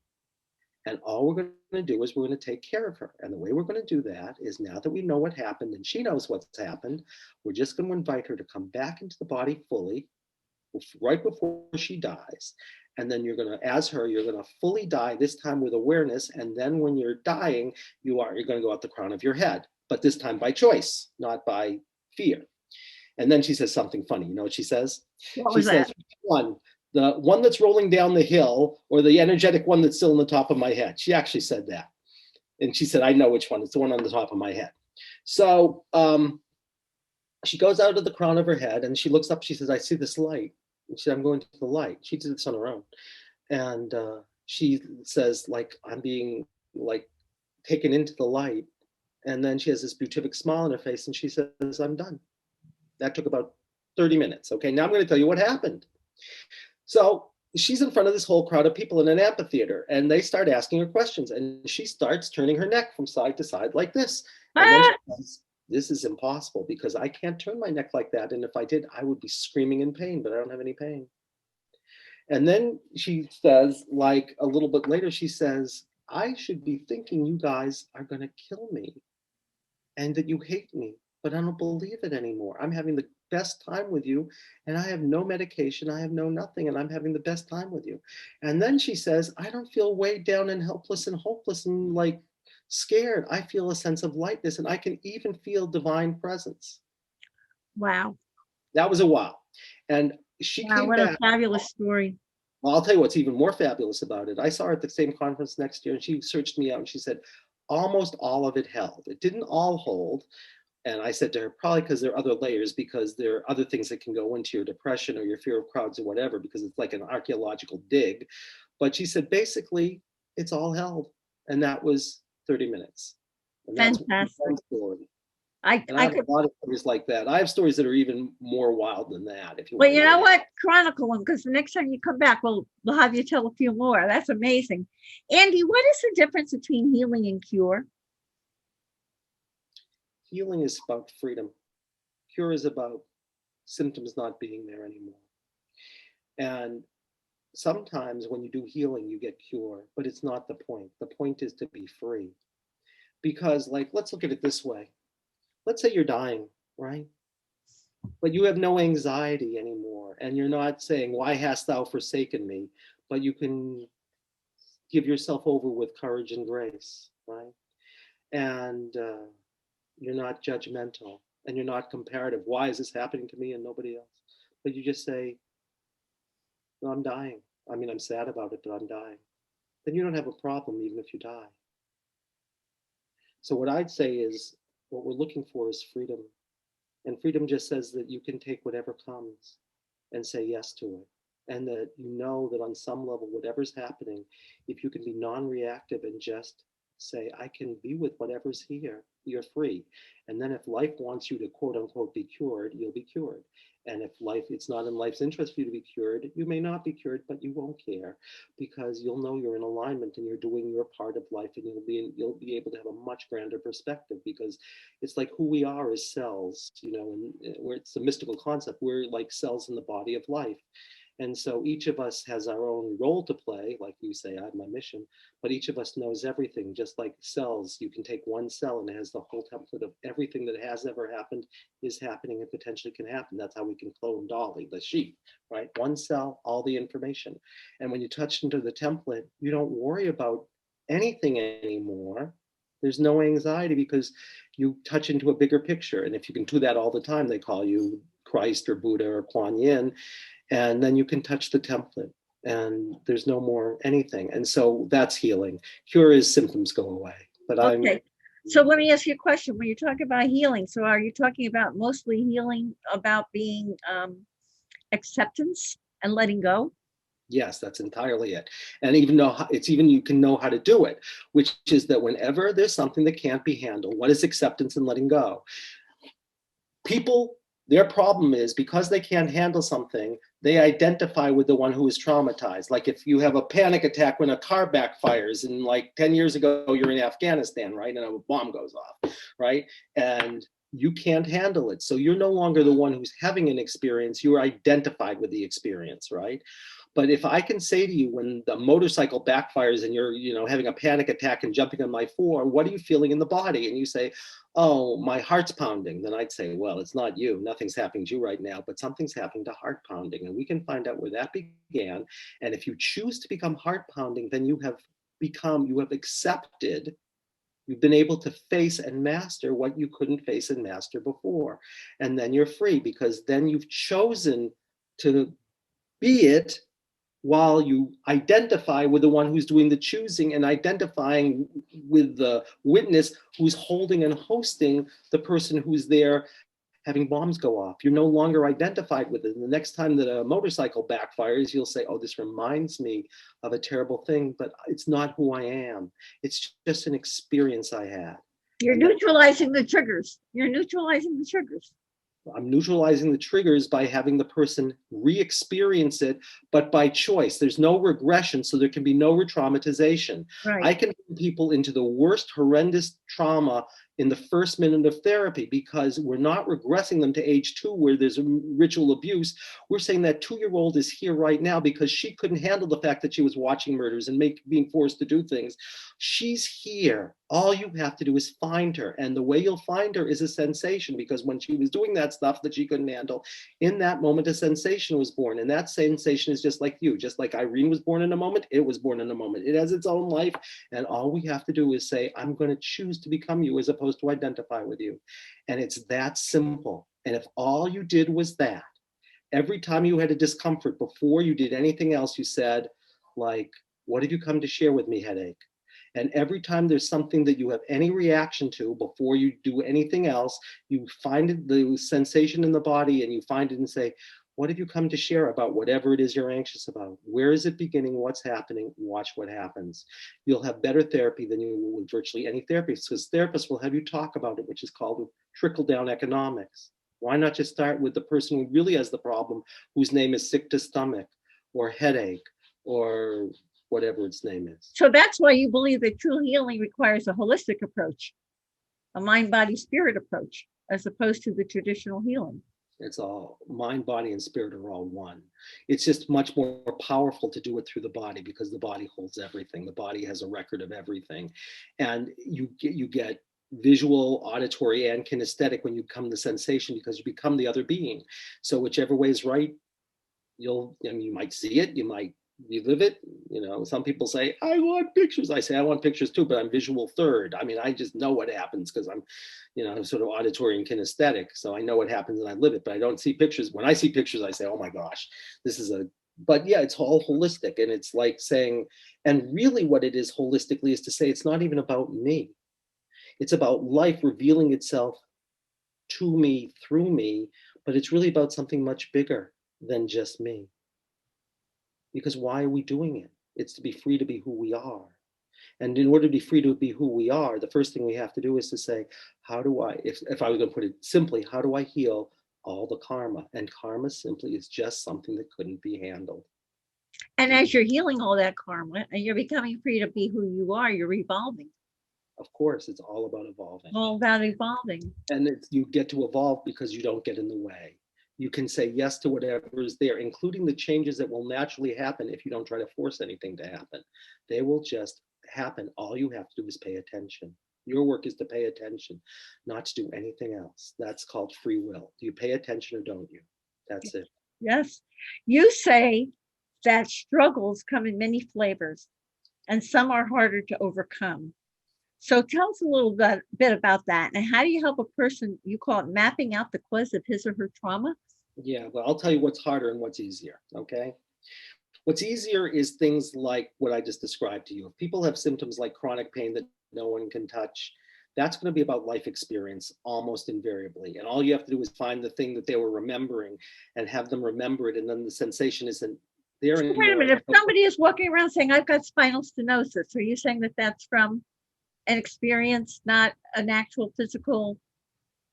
And all we're going to do is we're going to take care of her. And the way we're going to do that is, now that we know what happened and she knows what's happened, we're just going to invite her to come back into the body fully, right before she dies. And then you're going to fully die, this time with awareness. And then when you're dying, you're going to go out the crown of your head, but this time by choice, not by fear. And then she says something funny. You know what she says? What was that? The one that's rolling down the hill, or the energetic one that's still on the top of my head. She actually said that. And she said, I know which one. It's the one on the top of my head. So she goes out of the crown of her head and she looks up. She says, I see this light. And she said, I'm going to the light. She did this on her own. And she says, like, I'm being like taken into the light. And then she has this beatific smile on her face and she says, I'm done. That took about 30 minutes. Okay, now I'm going to tell you what happened. So she's in front of this whole crowd of people in an amphitheater, and they start asking her questions, and she starts turning her neck from side to side like this. And then she says, this is impossible, because I can't turn my neck like that. And if I did, I would be screaming in pain, but I don't have any pain. And then she says, like a little bit later, she says, I should be thinking you guys are going to kill me and that you hate me, but I don't believe it anymore. I'm having the best time with you, and I have no medication, I have no nothing, and I'm having the best time with you. And then she says, I don't feel weighed down and helpless and hopeless and like scared. I feel a sense of lightness, and I can even feel divine presence. Wow. That was a wow. And she came what back. A fabulous story. Well, I'll tell you what's even more fabulous about it. I saw her at the same conference next year, and she searched me out, and she said, almost all of it held. It didn't all hold. And I said to her, probably because there are other layers, because there are other things that can go into your depression or your fear of crowds or whatever, because it's like an archaeological dig. But she said, basically, it's all held. And that was 30 minutes. And that's one story. I have a lot of stories like that. I have stories that are even more wild than that. If you well, you know what? Chronicle them, because the next time you come back, we'll have you tell a few more. That's amazing. Andy, what is the difference between healing and cure? Healing is about freedom. Cure is about symptoms not being there anymore. And sometimes when you do healing, you get cure, but it's not the point. The point is to be free. Because, like, let's look at it this way. Let's say you're dying, right? But you have no anxiety anymore. anymore. And you're not saying, why hast thou forsaken me? But you can give yourself over with courage and grace, right? And you're not judgmental, and you're not comparative. Why is this happening to me and nobody else? But you just say, no, I'm dying. I mean, I'm sad about it, but I'm dying. Then you don't have a problem even if you die. So what I'd say is, what we're looking for is freedom. And freedom just says that you can take whatever comes and say yes to it. And that you know that on some level, whatever's happening, if you can be non-reactive and just say, I can be with whatever's here, you're free. And then if life wants you to quote unquote be cured, you'll be cured. And if it's not in life's interest for you to be cured, you may not be cured, but you won't care, because you'll know you're in alignment and you're doing your part of life, and you'll be able to have a much grander perspective, because it's like who we are as cells, and where it's a mystical concept. We're like cells in the body of life. And so each of us has our own role to play, like you say, I have my mission, but each of us knows everything. Just like cells, you can take one cell and it has the whole template of everything that has ever happened, is happening, and potentially can happen. That's how we can clone Dolly, the sheep, right? One cell, all the information. And when you touch into the template, you don't worry about anything anymore. There's no anxiety, because you touch into a bigger picture. And if you can do that all the time, they call you Christ or Buddha or Kuan Yin. And then you can touch the template and there's no more anything. And so that's healing. Cure is symptoms go away. But okay. So let me ask you a question. When you talk about healing, so are you talking about mostly healing about being acceptance and letting go? Yes, that's entirely it. And even though you can know how to do it, which is that whenever there's something that can't be handled, what is acceptance and letting go? People, their problem is, because they can't handle something, they identify with the one who is traumatized. Like if you have a panic attack when a car backfires, and like 10 years ago, you're in Afghanistan, right? And a bomb goes off, right? And you can't handle it. So you're no longer the one who's having an experience, you are identified with the experience, right? But if I can say to you, when the motorcycle backfires and you're, having a panic attack and jumping on my floor, what are you feeling in the body? And you say, oh, my heart's pounding. Then I'd say, well, it's not you. Nothing's happening to you right now, but something's happening to heart pounding. And we can find out where that began. And if you choose to become heart pounding, then you have accepted, you've been able to face and master what you couldn't face and master before. And then you're free, because then you've chosen to be it, while you identify with the one who's doing the choosing, and identifying with the witness who's holding and hosting the person who's there having bombs go off. You're no longer identified with it. And the next time that a motorcycle backfires, you'll say, oh, this reminds me of a terrible thing, but it's not who I am. It's just an experience I had. You're neutralizing the triggers. You're neutralizing the triggers. I'm neutralizing the triggers by having the person re-experience it, but by choice. There's no regression, so there can be no re-traumatization. Right. I can bring people into the worst, horrendous trauma in the first minute of therapy, because we're not regressing them to age 2 where there's ritual abuse. We're saying that 2-year-old is here right now because she couldn't handle the fact that she was watching murders and being forced to do things. She's here. All you have to do is find her. And the way you'll find her is a sensation, because when she was doing that stuff that she couldn't handle, in that moment, a sensation was born. And that sensation is just like you. Just like Irene was born in a moment, it was born in a moment. It has its own life. And all we have to do is say, I'm going to choose to become you, as opposed to identify with you. And it's that simple. And if all you did was that, every time you had a discomfort, before you did anything else, you said, like, what have you come to share with me, headache? And every time there's something that you have any reaction to, before you do anything else, you find the sensation in the body and you find it and say, what have you come to share about whatever it is you're anxious about? Where is it beginning? What's happening? Watch what happens. You'll have better therapy than you will with virtually any therapist, because therapists will have you talk about it, which is called trickle-down economics. Why not just start with the person who really has the problem, whose name is sick to stomach or headache or whatever its name is. So that's why you believe that true healing requires a holistic approach, a mind, body, spirit approach, as opposed to the traditional healing. It's all mind, body, and spirit are all one. It's just much more powerful to do it through the body, because the body holds everything. The body has a record of everything. And you get visual, auditory, and kinesthetic when you become the sensation, because you become the other being. So whichever way is right you might see it, you might relive it. Some people say, I want pictures. I say, I want pictures too, but I'm visual third. I mean, I just know what happens because I'm sort of auditory and kinesthetic. So I know what happens and I live it, but I don't see pictures. When I see pictures, I say, oh my gosh, but yeah, it's all holistic. And it's like saying, and really what it is holistically is to say, it's not even about me. It's about life revealing itself to me, through me, but it's really about something much bigger than just me. Because why are we doing it? It's to be free to be who we are. And in order to be free to be who we are, the first thing we have to do is to say, how do I, if I was going to put it simply, how do I heal all the karma? And karma simply is just something that couldn't be handled. And as you're healing all that karma and you're becoming free to be who you are, you're evolving. Of course, it's all about evolving. All about evolving. And you get to evolve because you don't get in the way. You can say yes to whatever is there, including the changes that will naturally happen if you don't try to force anything to happen. They will just happen. All you have to do is pay attention. Your work is to pay attention, not to do anything else. That's called free will. Do you pay attention or don't you? That's it. Yes. You say that struggles come in many flavors and some are harder to overcome. So tell us a little bit about that. And how do you help a person, you call it mapping out the cause of his or her trauma? Yeah, well, I'll tell you what's harder and what's easier, okay? What's easier is things like what I just described to you. If people have symptoms like chronic pain that no one can touch, that's going to be about life experience almost invariably. And all you have to do is find the thing that they were remembering and have them remember it. And then the sensation isn't there anymore. Wait a minute. If somebody is walking around saying, I've got spinal stenosis, are you saying that that's from an experience, not an actual physical,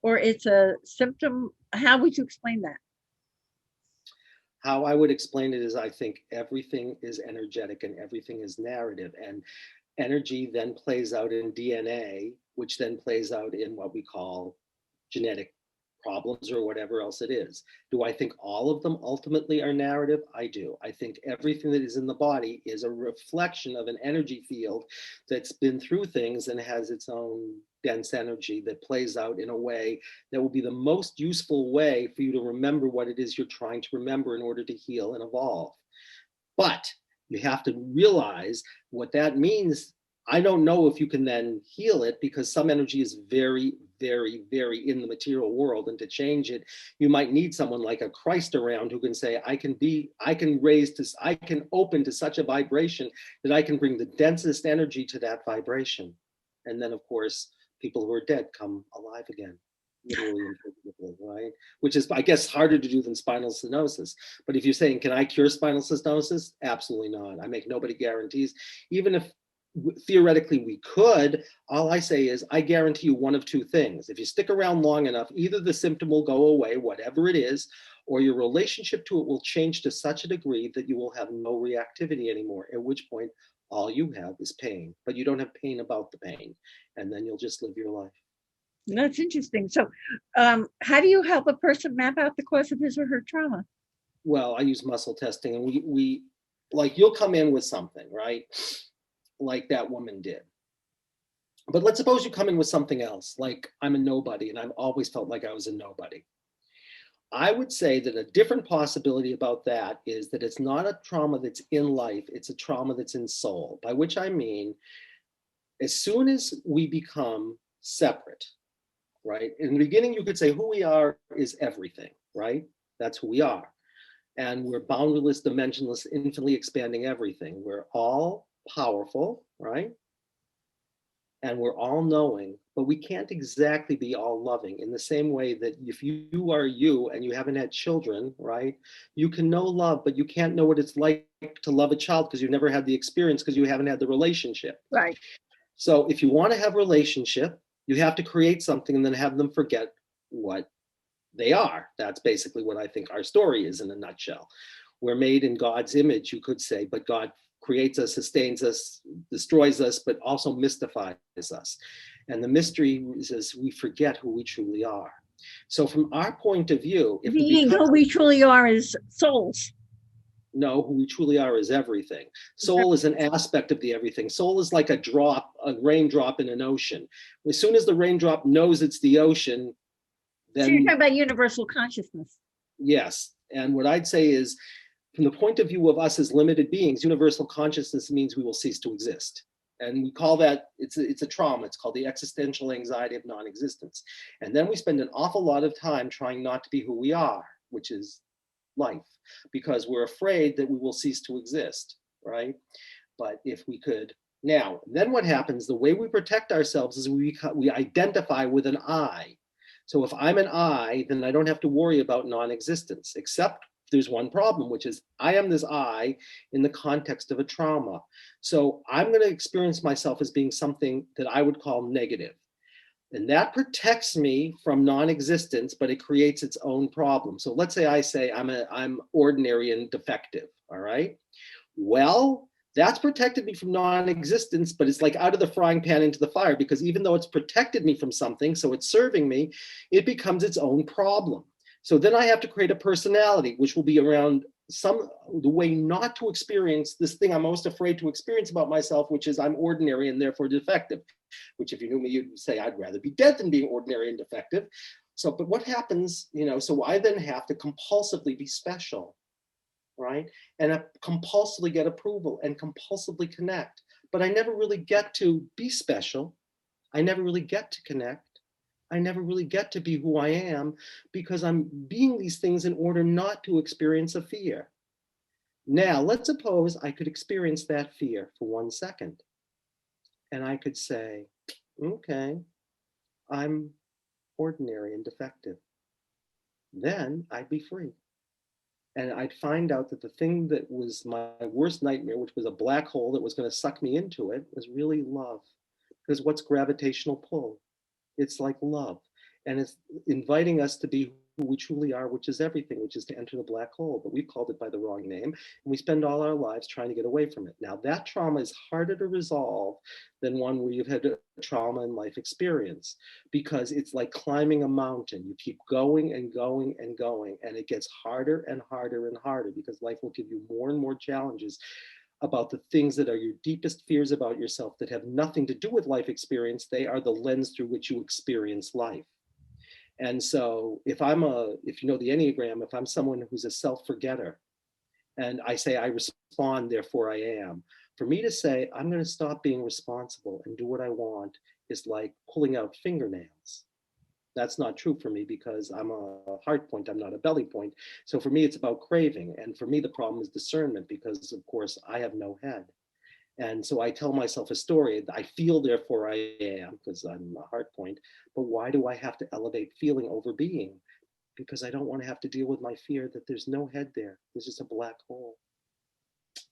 or it's a symptom? How would you explain that? How I would explain it is I think everything is energetic and everything is narrative. And energy then plays out in DNA, which then plays out in what we call genetic problems or whatever else it is. Do I think all of them ultimately are narrative? I do. I think everything that is in the body is a reflection of an energy field that's been through things and has its own dense energy that plays out in a way that will be the most useful way for you to remember what it is you're trying to remember in order to heal and evolve. But you have to realize what that means. I don't know if you can then heal it because some energy is very, very, very in the material world. And to change it, you might need someone like a Christ around who can say, I can open to such a vibration that I can bring the densest energy to that vibration. And then, of course, people who are dead come alive again, literally and figuratively, right? Which is, I guess, harder to do than spinal stenosis. But if you're saying, can I cure spinal stenosis? Absolutely not. I make nobody guarantees. Even if theoretically we could, all I say is I guarantee you one of two things. If you stick around long enough, either the symptom will go away, whatever it is, or your relationship to it will change to such a degree that you will have no reactivity anymore, at which point all you have is pain, but you don't have pain about the pain, and then you'll just live your life. That's interesting. So how do you help a person map out the cause of his or her trauma? Well, I use muscle testing, and we like, you'll come in with something, right? Like that woman did. But let's suppose you come in with something else, like I'm a nobody and I've always felt like I was a nobody. I would say that a different possibility about that is that it's not a trauma that's in life, it's a trauma that's in soul, by which I mean, as soon as we become separate, right? In the beginning, you could say who we are is everything, right? That's who we are. And we're boundless, dimensionless, infinitely expanding everything. We're all powerful, right? And we're all knowing, but we can't exactly be all loving in the same way that if you are you and you haven't had children, right? You can know love, but you can't know what it's like to love a child because you've never had the experience because you haven't had the relationship. Right. So if you want to have a relationship, you have to create something and then have them forget what they are. That's basically what I think our story is in a nutshell. We're made in God's image, you could say, but God creates us, sustains us, destroys us, but also mystifies us. And the mystery is we forget who we truly are. So from our point of view, if who we truly are is souls. No, who we truly are is everything. Soul is an aspect of the everything. Soul is like a raindrop in an ocean. As soon as the raindrop knows it's the ocean, then... So you're talking about universal consciousness. Yes. And what I'd say is, from the point of view of us as limited beings, universal consciousness means we will cease to exist. And we call that, it's a trauma. It's called the existential anxiety of non-existence. And then we spend an awful lot of time trying not to be who we are, which is life, because we're afraid that we will cease to exist, right? But if we could, now, then what happens, the way we protect ourselves is we identify with an I. So if I'm an I, then I don't have to worry about non-existence, except there's one problem, which is I am this I in the context of a trauma. So I'm going to experience myself as being something that I would call negative. And that protects me from non-existence, but it creates its own problem. So let's say I say I'm ordinary and defective, all right? Well, that's protected me from non-existence, but it's like out of the frying pan into the fire, because even though it's protected me from something, so it's serving me, it becomes its own problem. So then I have to create a personality, which will be around the way not to experience this thing I'm most afraid to experience about myself, which is I'm ordinary and therefore defective, which if you knew me, you'd say I'd rather be dead than being ordinary and defective. So, but what happens, so I then have to compulsively be special, right? And compulsively get approval and compulsively connect. But I never really get to be special. I never really get to connect. I never really get to be who I am, because I'm being these things in order not to experience a fear. Now, let's suppose I could experience that fear for 1 second. And I could say, okay, I'm ordinary and defective. Then I'd be free. And I'd find out that the thing that was my worst nightmare, which was a black hole that was going to suck me into it, was really love. Because what's gravitational pull? It's like love. And it's inviting us to be who we truly are, which is everything, which is to enter the black hole. But we've called it by the wrong name. And we spend all our lives trying to get away from it. Now, that trauma is harder to resolve than one where you've had a trauma and life experience, because it's like climbing a mountain. You keep going and going and going, and it gets harder and harder and harder, because life will give you more and more challenges about the things that are your deepest fears about yourself that have nothing to do with life experience. They are the lens through which you experience life. And so if you know the Enneagram, if I'm someone who's a self-forgetter, and I say I respond, therefore I am, for me to say I'm going to stop being responsible and do what I want is like pulling out fingernails. That's not true for me, because I'm a heart point, I'm not a belly point. So for me, it's about craving. And for me, the problem is discernment, because of course I have no head. And so I tell myself a story. I feel, therefore I am, because I'm a heart point. But why do I have to elevate feeling over being? Because I don't want to have to deal with my fear that there's no head there. There's just a black hole.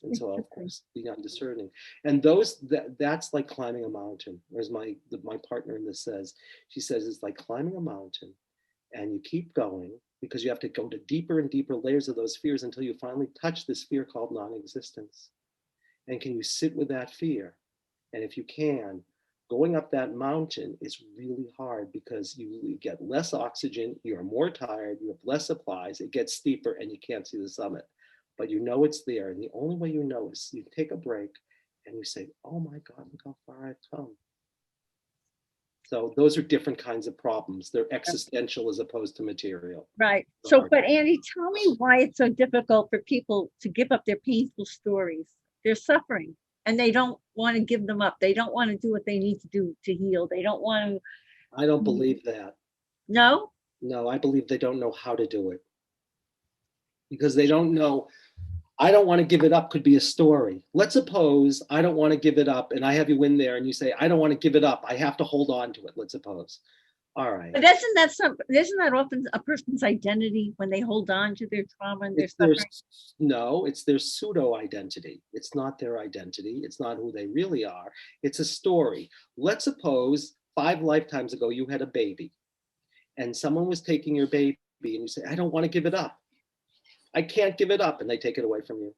And so, of course, beyond discerning. And that's like climbing a mountain. As my partner in this says, she says it's like climbing a mountain, and you keep going because you have to go to deeper and deeper layers of those fears until you finally touch this fear called non-existence. And can you sit with that fear? And if you can, going up that mountain is really hard, because you get less oxygen, you're more tired, you have less supplies, it gets steeper, and you can't see the summit. But you know it's there. And the only way you know is you take a break and you say, oh my God, look how far I've come. So those are different kinds of problems. They're existential as opposed to material. Right. So, but Annie, tell me why it's so difficult for people to give up their painful stories. They're suffering and they don't want to give them up. They don't want to do what they need to do to heal. They don't want to. I don't believe that. No? No, I believe they don't know how to do it. Because they don't know. I don't want to give it up could be a story. Let's suppose I don't want to give it up, and I have you in there and you say, I don't want to give it up. I have to hold on to it. Let's suppose. All right. But isn't that often a person's identity when they hold on to their trauma and their suffering? No, it's their pseudo identity. It's not their identity. It's not who they really are. It's a story. Let's suppose 5 lifetimes ago you had a baby and someone was taking your baby and you say, I don't want to give it up. I can't give it up. And they take it away from you.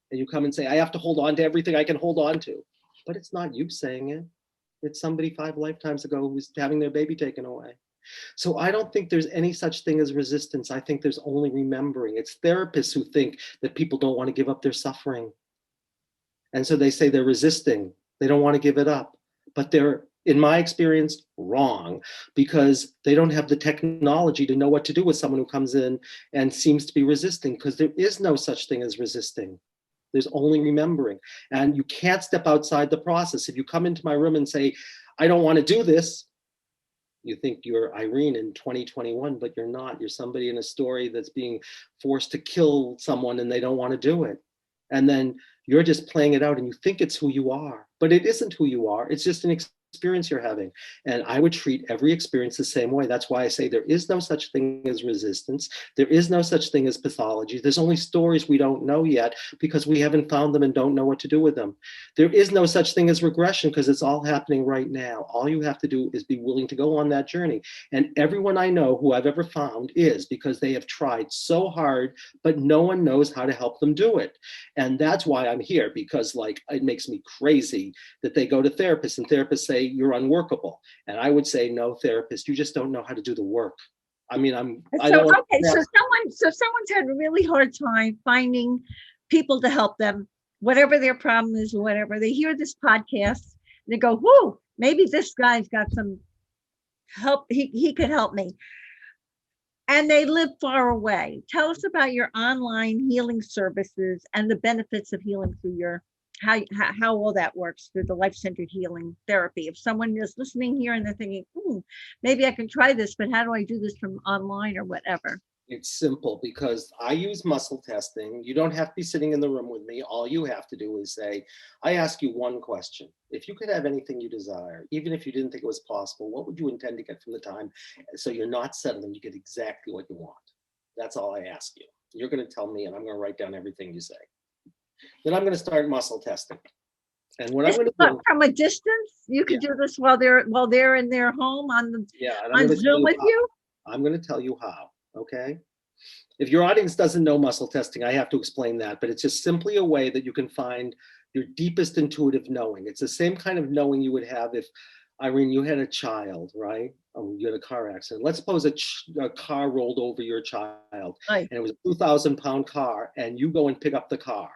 And you come and say, I have to hold on to everything I can hold on to. But it's not you saying it. It's somebody 5 lifetimes ago who was having their baby taken away. So I don't think there's any such thing as resistance. I think there's only remembering. It's therapists who think that people don't want to give up their suffering. And so they say they're resisting. They don't want to give it up. But they're in my experience, wrong, because they don't have the technology to know what to do with someone who comes in and seems to be resisting, because there is no such thing as resisting. There's only remembering. And you can't step outside the process. If you come into my room and say, I don't want to do this, you think you're Irene in 2021, but you're not. You're somebody in a story that's being forced to kill someone and they don't want to do it. And then you're just playing it out and you think it's who you are, but it isn't who you are. It's just an experience you're having. And I would treat every experience the same way. That's why I say there is no such thing as resistance. There is no such thing as pathology. There's only stories we don't know yet because we haven't found them and don't know what to do with them. There is no such thing as regression because it's all happening right now. All you have to do is be willing to go on that journey. And everyone I know who I've ever found is, because they have tried so hard, but no one knows how to help them do it. And that's why I'm here, because like it makes me crazy that they go to therapists and therapists say you're unworkable. And I would say, no, therapist, you just don't know how to do the work. I mean, I don't want okay, so someone's had a really hard time finding people to help them, whatever their problem is or whatever. They hear this podcast, they go, whoo, maybe this guy's got some help. He could help me. And they live far away. Tell us about your online healing services and the benefits of healing through your, how all that works through the life-centered healing therapy. If someone is listening here and they're thinking, maybe I can try this, but how do I do this from online or whatever? It's simple, because I use muscle testing. You don't have to be sitting in the room with me. All you have to do is say, I ask you one question. If you could have anything you desire, even if you didn't think it was possible, what would you intend to get from the time? So you're not settling, you get exactly what you want. That's all I ask you. You're going to tell me, and I'm going to write down everything you say. Then I'm going to start muscle testing. And what I'm going to do, from a distance, you can do this while they're in their home on Zoom with you. I'm going to tell you how. Okay. If your audience doesn't know muscle testing, I have to explain that, but it's just simply a way that you can find your deepest intuitive knowing. It's the same kind of knowing you would have if, Irene, you had a child, right? You had a car accident. Let's suppose a car rolled over your child, right, and it was a 2,000-pound car, and you go and pick up the car,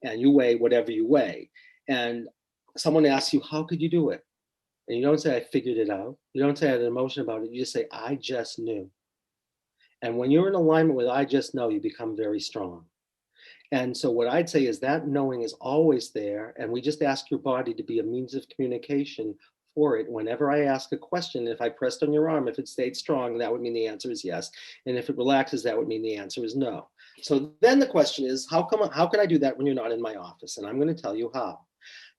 and you weigh whatever you weigh. And someone asks you, how could you do it? And you don't say, I figured it out. You don't say I had an emotion about it. You just say, I just knew. And when you're in alignment with I just know, you become very strong. And so what I'd say is that knowing is always there. And we just ask your body to be a means of communication for it. Whenever I ask a question, if I pressed on your arm, if it stayed strong, that would mean the answer is yes. And if it relaxes, that would mean the answer is no. So then the question is, how can I do that when you're not in my office? And I'm going to tell you how.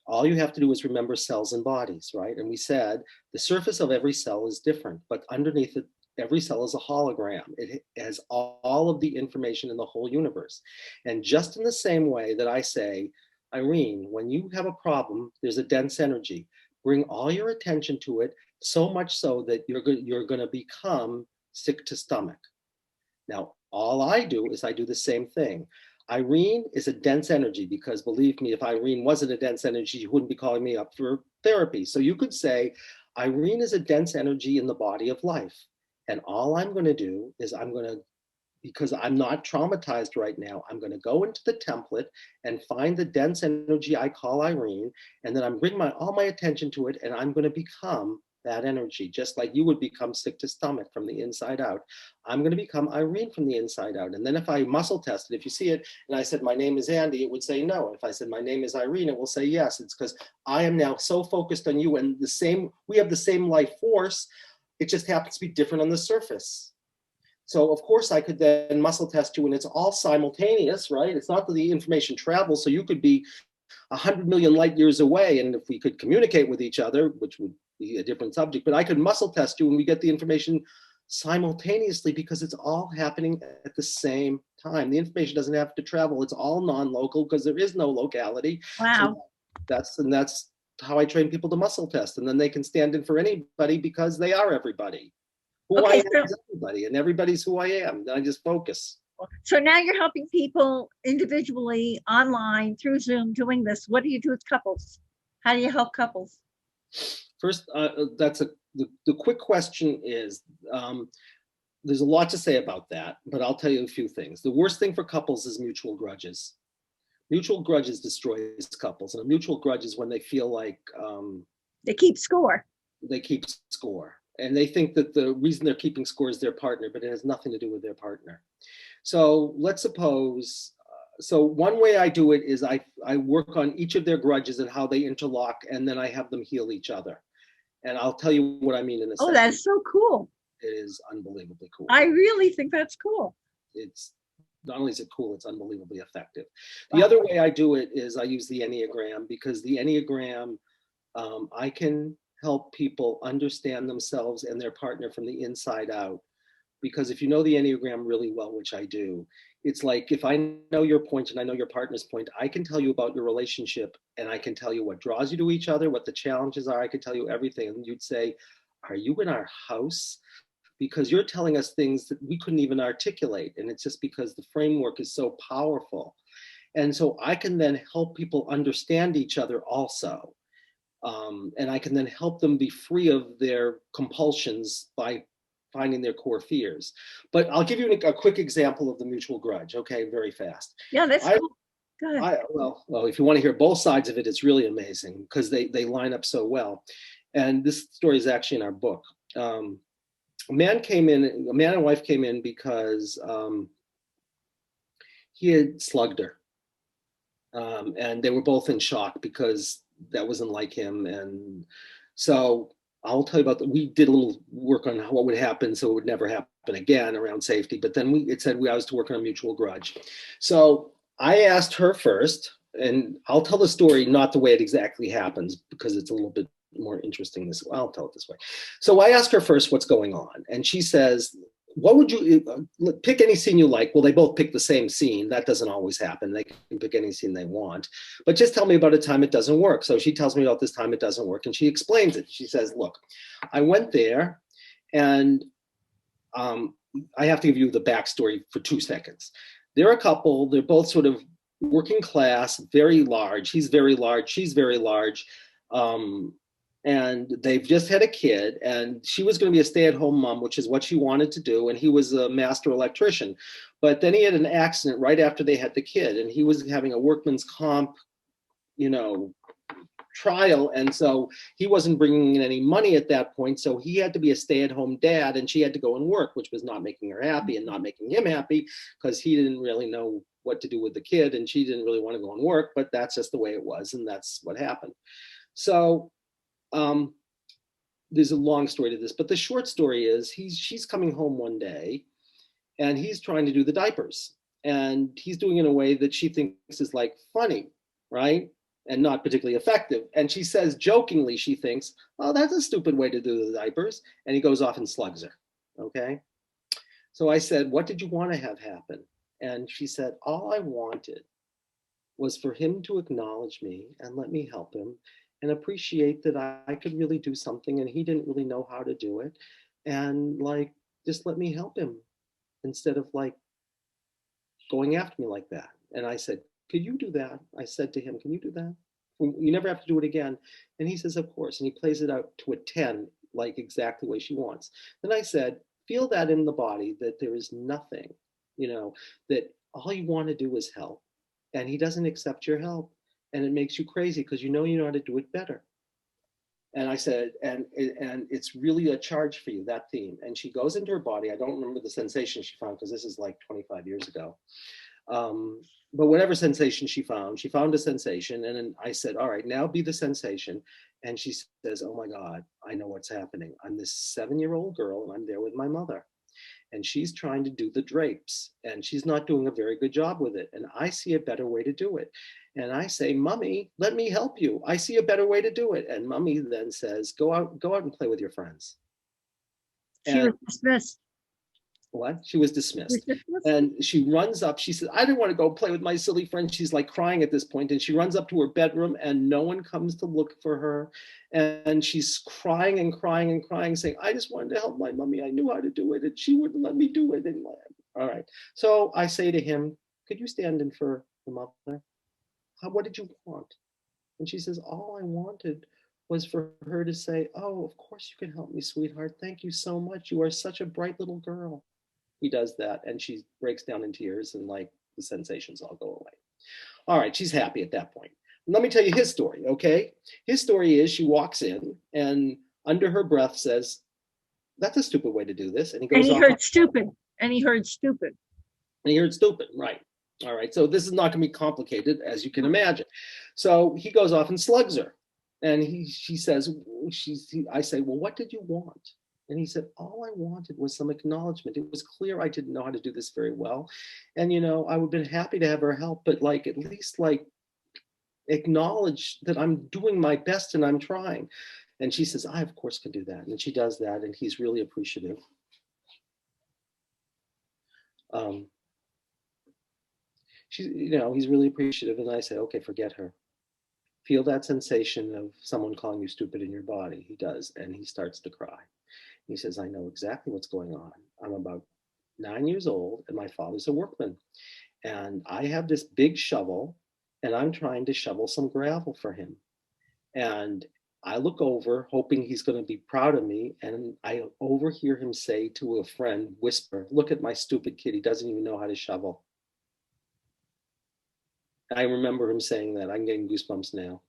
All you have to do is remember cells and bodies, right? And we said the surface of every cell is different, but underneath it, every cell is a hologram. It has all of the information in the whole universe. And just in the same way that I say, Irene, when you have a problem, there's a dense energy. Bring all your attention to it, so much so that you're going to become sick to stomach. Now, all I do is I do the same thing. Irene is a dense energy, because believe me, if Irene wasn't a dense energy, you wouldn't be calling me up for therapy. So you could say, Irene is a dense energy in the body of life. And all I'm going to do is because I'm not traumatized right now, I'm going to go into the template and find the dense energy I call Irene, and then I'm bring all my attention to it, and I'm going to become that energy, just like you would become sick to stomach from the inside out. I'm going to become Irene from the inside out. And then if I muscle test it, if you see it, and I said, my name is Andy, it would say no. If I said, my name is Irene, it will say yes. It's because I am now so focused on you, and we have the same life force. It just happens to be different on the surface. So of course I could then muscle test you, and it's all simultaneous, right? It's not that the information travels, so you could be 100 million light years away, and if we could communicate with each other, which would be a different subject, but I could muscle test you and we get the information simultaneously, because it's all happening at the same time. The information doesn't have to travel. It's all non-local because there is no locality. Wow. So that's how I train people to muscle test, and then they can stand in for anybody because they are everybody. I am is everybody, and everybody's who I am. Then I just focus. So now you're helping people individually online through Zoom doing this. What do you do with couples? How do you help couples? First, the quick question is, there's a lot to say about that, but I'll tell you a few things. The worst thing for couples is mutual grudges. Mutual grudges destroys couples, and a mutual grudge is when they feel like they keep score. they keep score. And they think that the reason they're keeping score is their partner, but it has nothing to do with their partner. So let's suppose, so one way I do it is I work on each of their grudges and how they interlock, and then I have them heal each other. And I'll tell you what I mean in a Oh, second. that's so cool. It is unbelievably cool. I really think that's cool. It's not only is it cool, it's unbelievably effective. The other way I do it is I use the Enneagram, because the Enneagram, I can help people understand themselves and their partner from the inside out. Because if you know the Enneagram really well, which I do, it's like if I know your point and I know your partner's point, I can tell you about your relationship, and I can tell you what draws you to each other, what the challenges are. I can tell you everything. And you'd say, are you in our house? Because you're telling us things that we couldn't even articulate. And it's just because the framework is so powerful. And so I can then help people understand each other also. And I can then help them be free of their compulsions by finding their core fears. But I'll give you a quick example of the mutual grudge, okay, very fast. Yeah, that's cool. Go ahead. Well, if you want to hear both sides of it, it's really amazing because they line up so well. And this story is actually in our book. A man and wife came in because he had slugged her. And they were both in shock because that wasn't like him. And so I'll tell you about that. We did a little work on what would happen so it would never happen again around safety. But then it said I was to work on a mutual grudge. So I asked her first, and I'll tell the story not the way it exactly happens because it's a little bit more interesting this way. I'll tell it this way. So I asked her first what's going on, and she says, what would you pick any scene you like? Well, they both pick the same scene. That doesn't always happen. They can pick any scene they want, but just tell me about a time it doesn't work. So she tells me about this time it doesn't work, and she explains it. She says, look, I went there, and I have to give you the backstory for 2 seconds. They're a couple. They're both sort of working class, very large. He's very large. She's very large. And they've just had a kid, and she was going to be a stay-at-home mom, which is what she wanted to do. And he was a master electrician. But then he had an accident right after they had the kid, and he was having a workman's comp, trial. And so he wasn't bringing in any money at that point. So he had to be a stay-at-home dad, and she had to go and work, which was not making her happy and not making him happy because he didn't really know what to do with the kid, and she didn't really want to go and work, but that's just the way it was. And that's what happened. So there's a long story to this, but the short story is she's coming home one day, and he's trying to do the diapers, and he's doing it in a way that she thinks is like funny, right? And not particularly effective. And she says jokingly, she thinks, oh, that's a stupid way to do the diapers. And he goes off and slugs her. Okay. So I said, what did you want to have happen? And she said, all I wanted was for him to acknowledge me and let me help him and appreciate that I could really do something and he didn't really know how to do it. And like, just let me help him instead of like going after me like that. And I said, could you do that? I said to him, can you do that? You never have to do it again. And he says, of course. And he plays it out to a 10, like exactly the way she wants. Then I said, feel that in the body, that there is nothing, that all you want to do is help. And he doesn't accept your help. And it makes you crazy because you know how to do it better. And I said, and it's really a charge for you, that theme. And she goes into her body. I don't remember the sensation she found because this is like 25 years ago. But whatever sensation she found a sensation. And then I said, all right, now be the sensation. And she says, oh my God, I know what's happening. I'm this 7-year-old girl and I'm there with my mother. And she's trying to do the drapes and she's not doing a very good job with it. And I see a better way to do it. And I say, Mommy, let me help you. I see a better way to do it. And Mommy then says, go out and play with your friends. She was dismissed. What? She was dismissed. And she runs up. She says, I didn't want to go play with my silly friend. She's like crying at this point. And she runs up to her bedroom and no one comes to look for her. And she's crying and crying and crying, saying, I just wanted to help my mommy. I knew how to do it. And she wouldn't let me do it. And all right. So I say to him, could you stand in for the mother? What did you want? And she says, all I wanted was for her to say, oh, of course you can help me, sweetheart. Thank you so much. You are such a bright little girl. He does that and she breaks down in tears and like the sensations all go away. All right, she's happy at that point. Let me tell you his story, okay? His story is she walks in and under her breath says, that's a stupid way to do this. And he And goes he off. heard stupid. And he heard stupid. And he heard stupid, right. All right, so this is not going to be complicated, as you can imagine. So he goes off and slugs her. And she says, I say, well, what did you want? And he said, all I wanted was some acknowledgement. It was clear I didn't know how to do this very well. And, I would have been happy to have her help, but like, at least like acknowledge that I'm doing my best and I'm trying. And she says, I, of course, can do that. And she does that. And he's really appreciative. He's really appreciative. And I say, okay, forget her. Feel that sensation of someone calling you stupid in your body. He does. And he starts to cry. He says, I know exactly what's going on. I'm about 9 years old and my father's a workman. And I have this big shovel and I'm trying to shovel some gravel for him. And I look over hoping he's going to be proud of me. And I overhear him say to a friend, whisper, look at my stupid kid. He doesn't even know how to shovel. I remember him saying that. I'm getting goosebumps now.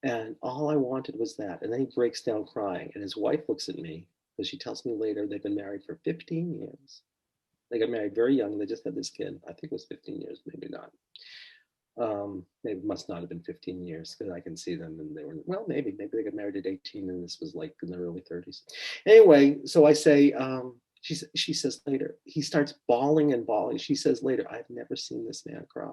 And all I wanted was that. And then he breaks down crying. And his wife looks at me, because she tells me later they've been married for 15 years. They got married very young. They just had this kid. I think it was 15 years, maybe not. Maybe it must not have been 15 years, because I can see them and they were, well, maybe they got married at 18 and this was like in their early 30s. Anyway, so I say, she says later, he starts bawling and bawling. She says later, I've never seen this man cry.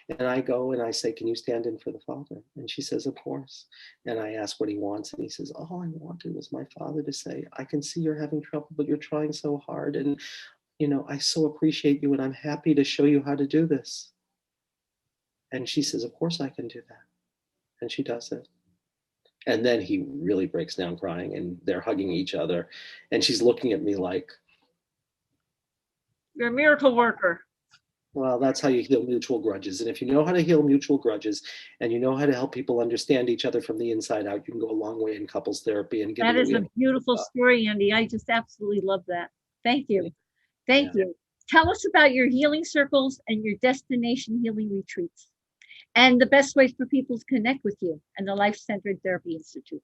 And I go and I say, can you stand in for the father? And she says, of course. And I ask what he wants. And he says, all I wanted was my father to say, I can see you're having trouble, but you're trying so hard. And, I so appreciate you and I'm happy to show you how to do this. And she says, of course I can do that. And she does it. And then he really breaks down crying and they're hugging each other. And she's looking at me like, you're a miracle worker. Well, that's how you heal mutual grudges. And if you know how to heal mutual grudges and you know how to help people understand each other from the inside out, you can go a long way in couples therapy. And that is a beautiful story, Andy. I just absolutely love that. Thank you. Thank you. Tell us about your healing circles and your destination healing retreats and the best ways for people to connect with you and the Life-Centered Therapy Institute.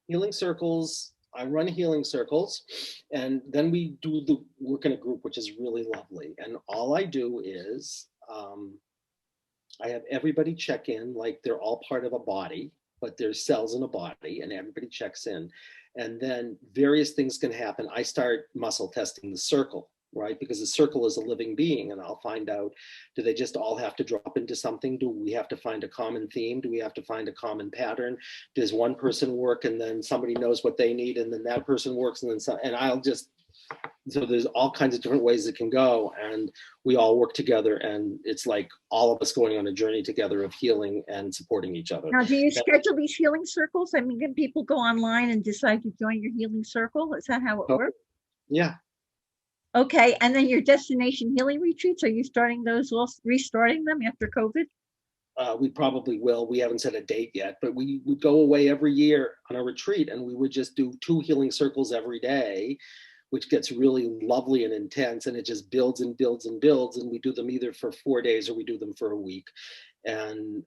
Healing circles. I run healing circles, and then we do the work in a group, which is really lovely. And all I do is I have everybody check in like they're all part of a body, but there's cells in a body, and everybody checks in. And then various things can happen. I start muscle testing the circle, right? Because the circle is a living being, and I'll find out, do they just all have to drop into something? Do we have to find a common theme? Do we have to find a common pattern? Does one person work and then somebody knows what they need and then that person works and then some, and so there's all kinds of different ways it can go, and we all work together, and it's like all of us going on a journey together of healing and supporting each other. Now, do you schedule these healing circles? I mean, can people go online and decide to join your healing circle? Is that how it works? Yeah. Okay, and then your destination healing retreats, are you starting those, restarting them after COVID? We probably will. We haven't set a date yet, but we would go away every year on a retreat, and we would just do 2 healing circles every day, which gets really lovely and intense, and it just builds and builds and builds, and we do them either for 4 days or we do them for a week. And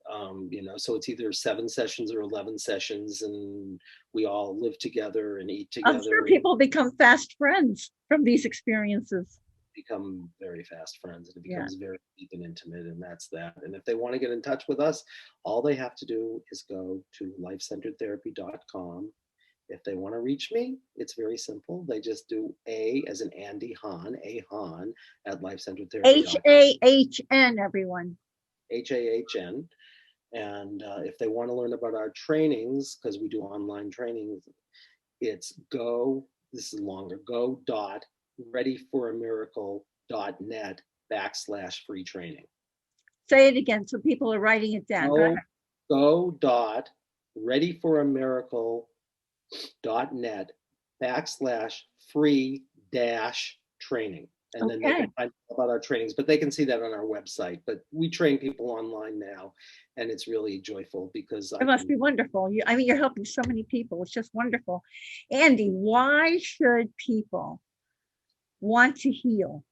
so it's either 7 sessions or 11 sessions, and we all live together and eat together. I'm sure people become fast friends from these experiences. Become very fast friends, and it becomes very deep and intimate, and that's that. And if they want to get in touch with us, all they have to do is go to LifeCenteredTherapy.com. If they want to reach me, it's very simple. They just do A as in Andy Hahn, A Hahn at LifeCenteredTherapy.com. Hahn, everyone. Hahn. And if they want to learn about our trainings, because we do online trainings, it's this is longer, go.readyforamiracle.net/free training. Say it again so people are writing it down. Go.readyforamiracle.net/free-training. And then they can find out about our trainings, but they can see that on our website. But we train people online now, and it's really joyful because it must be wonderful. You're helping so many people. It's just wonderful. Andy, why should people want to heal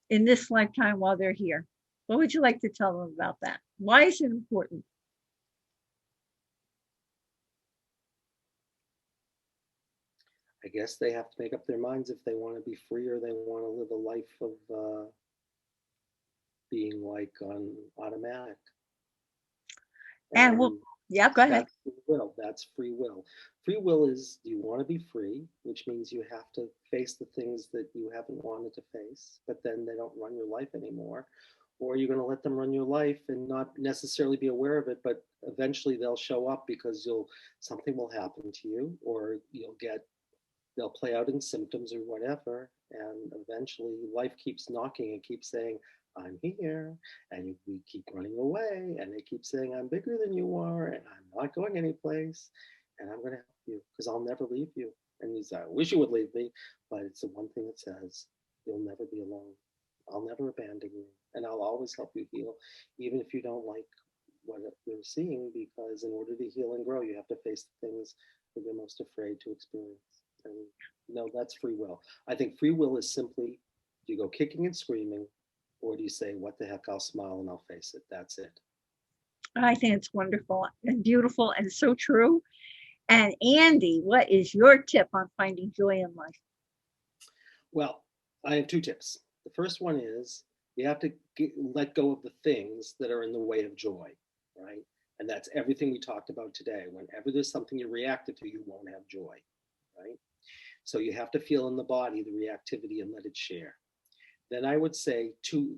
in this lifetime while they're here? What would you like to tell them about that? Why is it important? guess they have to make up their minds if they want to be free or they want to live a life of being like on automatic. And well, yeah, go ahead. That's free will. That's free will. Free will is, you want to be free, which means you have to face the things that you haven't wanted to face, but then they don't run your life anymore. Or you're going to let them run your life and not necessarily be aware of it, but eventually they'll show up because something will happen to you, or they'll play out in symptoms or whatever. And eventually life keeps knocking and keeps saying, I'm here, and we keep running away, and they keep saying, I'm bigger than you are, and I'm not going anyplace, and I'm going to help you because I'll never leave you. And you say, I wish you would leave me, but it's the one thing that says, you'll never be alone. I'll never abandon you, and I'll always help you heal, even if you don't like what you're seeing, because in order to heal and grow, you have to face the things that you're most afraid to experience. And no, that's free will. I think free will is simply, do you go kicking and screaming, or do you say, what the heck, I'll smile and I'll face it? That's it. I think it's wonderful and beautiful and so true. And Andy, what is your tip on finding joy in life? Well, I have two tips. The first one is, you have to let go of the things that are in the way of joy, right? And that's everything we talked about today. Whenever there's something you reacted to, you won't have joy, right? So you have to feel in the body the reactivity and let it share. Then I would say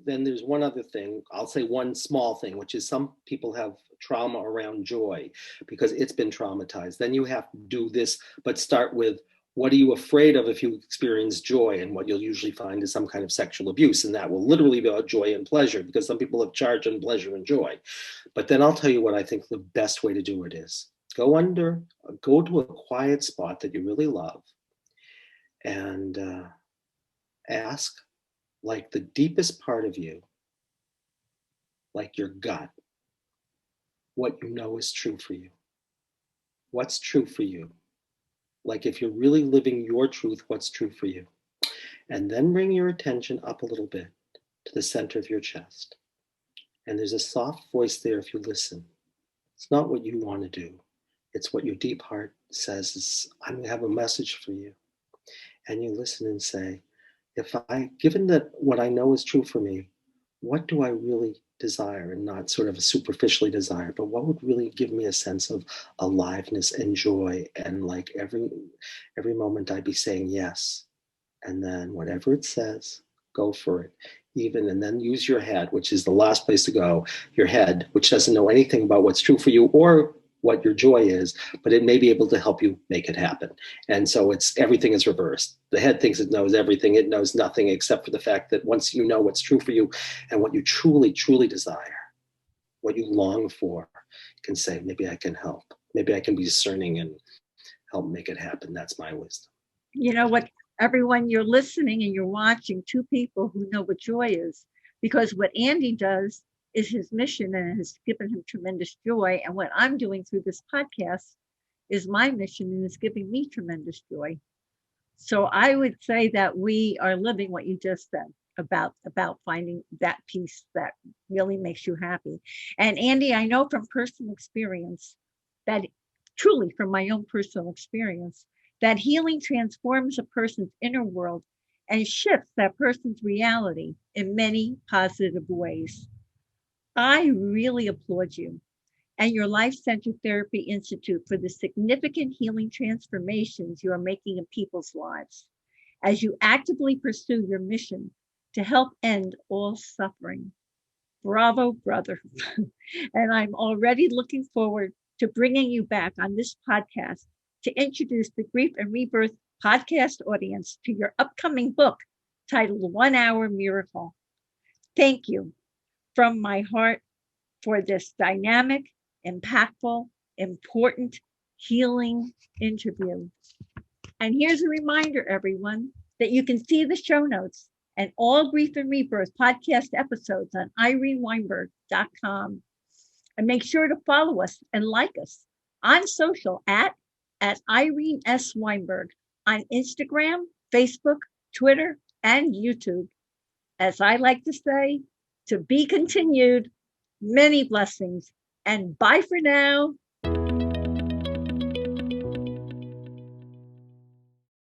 then there's one other thing. I'll say one small thing, which is some people have trauma around joy because it's been traumatized. Then you have to do this, but start with, what are you afraid of if you experience joy? And what you'll usually find is some kind of sexual abuse. And that will literally be about joy and pleasure, because some people have charged on pleasure and joy. But then I'll tell you what I think the best way to do it is. Go to a quiet spot that you really love and ask, like the deepest part of you, like your gut, what you know is true for you. What's true for you? Like if you're really living your truth, what's true for you? And then bring your attention up a little bit to the center of your chest. And there's a soft voice there if you listen. It's not what you want to do. It's what your deep heart says is, I'm going to have a message for you. And you listen and say, given that what I know is true for me, what do I really desire? And not sort of a superficially desire, but what would really give me a sense of aliveness and joy? And like every moment I'd be saying yes. And then whatever it says, go for it. And then use your head, which is the last place to go, your head, which doesn't know anything about what's true for you or what your joy is, but it may be able to help you make it happen. And so everything is reversed. The head thinks it knows everything. It knows nothing except for the fact that once you know what's true for you and what you truly, truly desire, what you long for, you can say, maybe I can help. Maybe I can be discerning and help make it happen. That's my wisdom. You know what, everyone, you're listening and you're watching two people who know what joy is, because what Andy does is his mission and has given him tremendous joy. And what I'm doing through this podcast is my mission and is giving me tremendous joy. So I would say that we are living what you just said about finding that peace that really makes you happy. And Andy, I know from personal experience, that truly from my own personal experience, that healing transforms a person's inner world and shifts that person's reality in many positive ways. I really applaud you and your Life-Centered Therapy Institute for the significant healing transformations you are making in people's lives as you actively pursue your mission to help end all suffering. Bravo, brother. And I'm already looking forward to bringing you back on this podcast to introduce the Grief and Rebirth podcast audience to your upcoming book titled 1 Hour Miracle. Thank you from my heart for this dynamic, impactful, important, healing interview. And here's a reminder, everyone, that you can see the show notes and all Grief and Rebirth podcast episodes on ireneweinberg.com. And make sure to follow us and like us on social at Irene S. Weinberg on Instagram, Facebook, Twitter, and YouTube. As I like to say, to be continued, many blessings, and bye for now.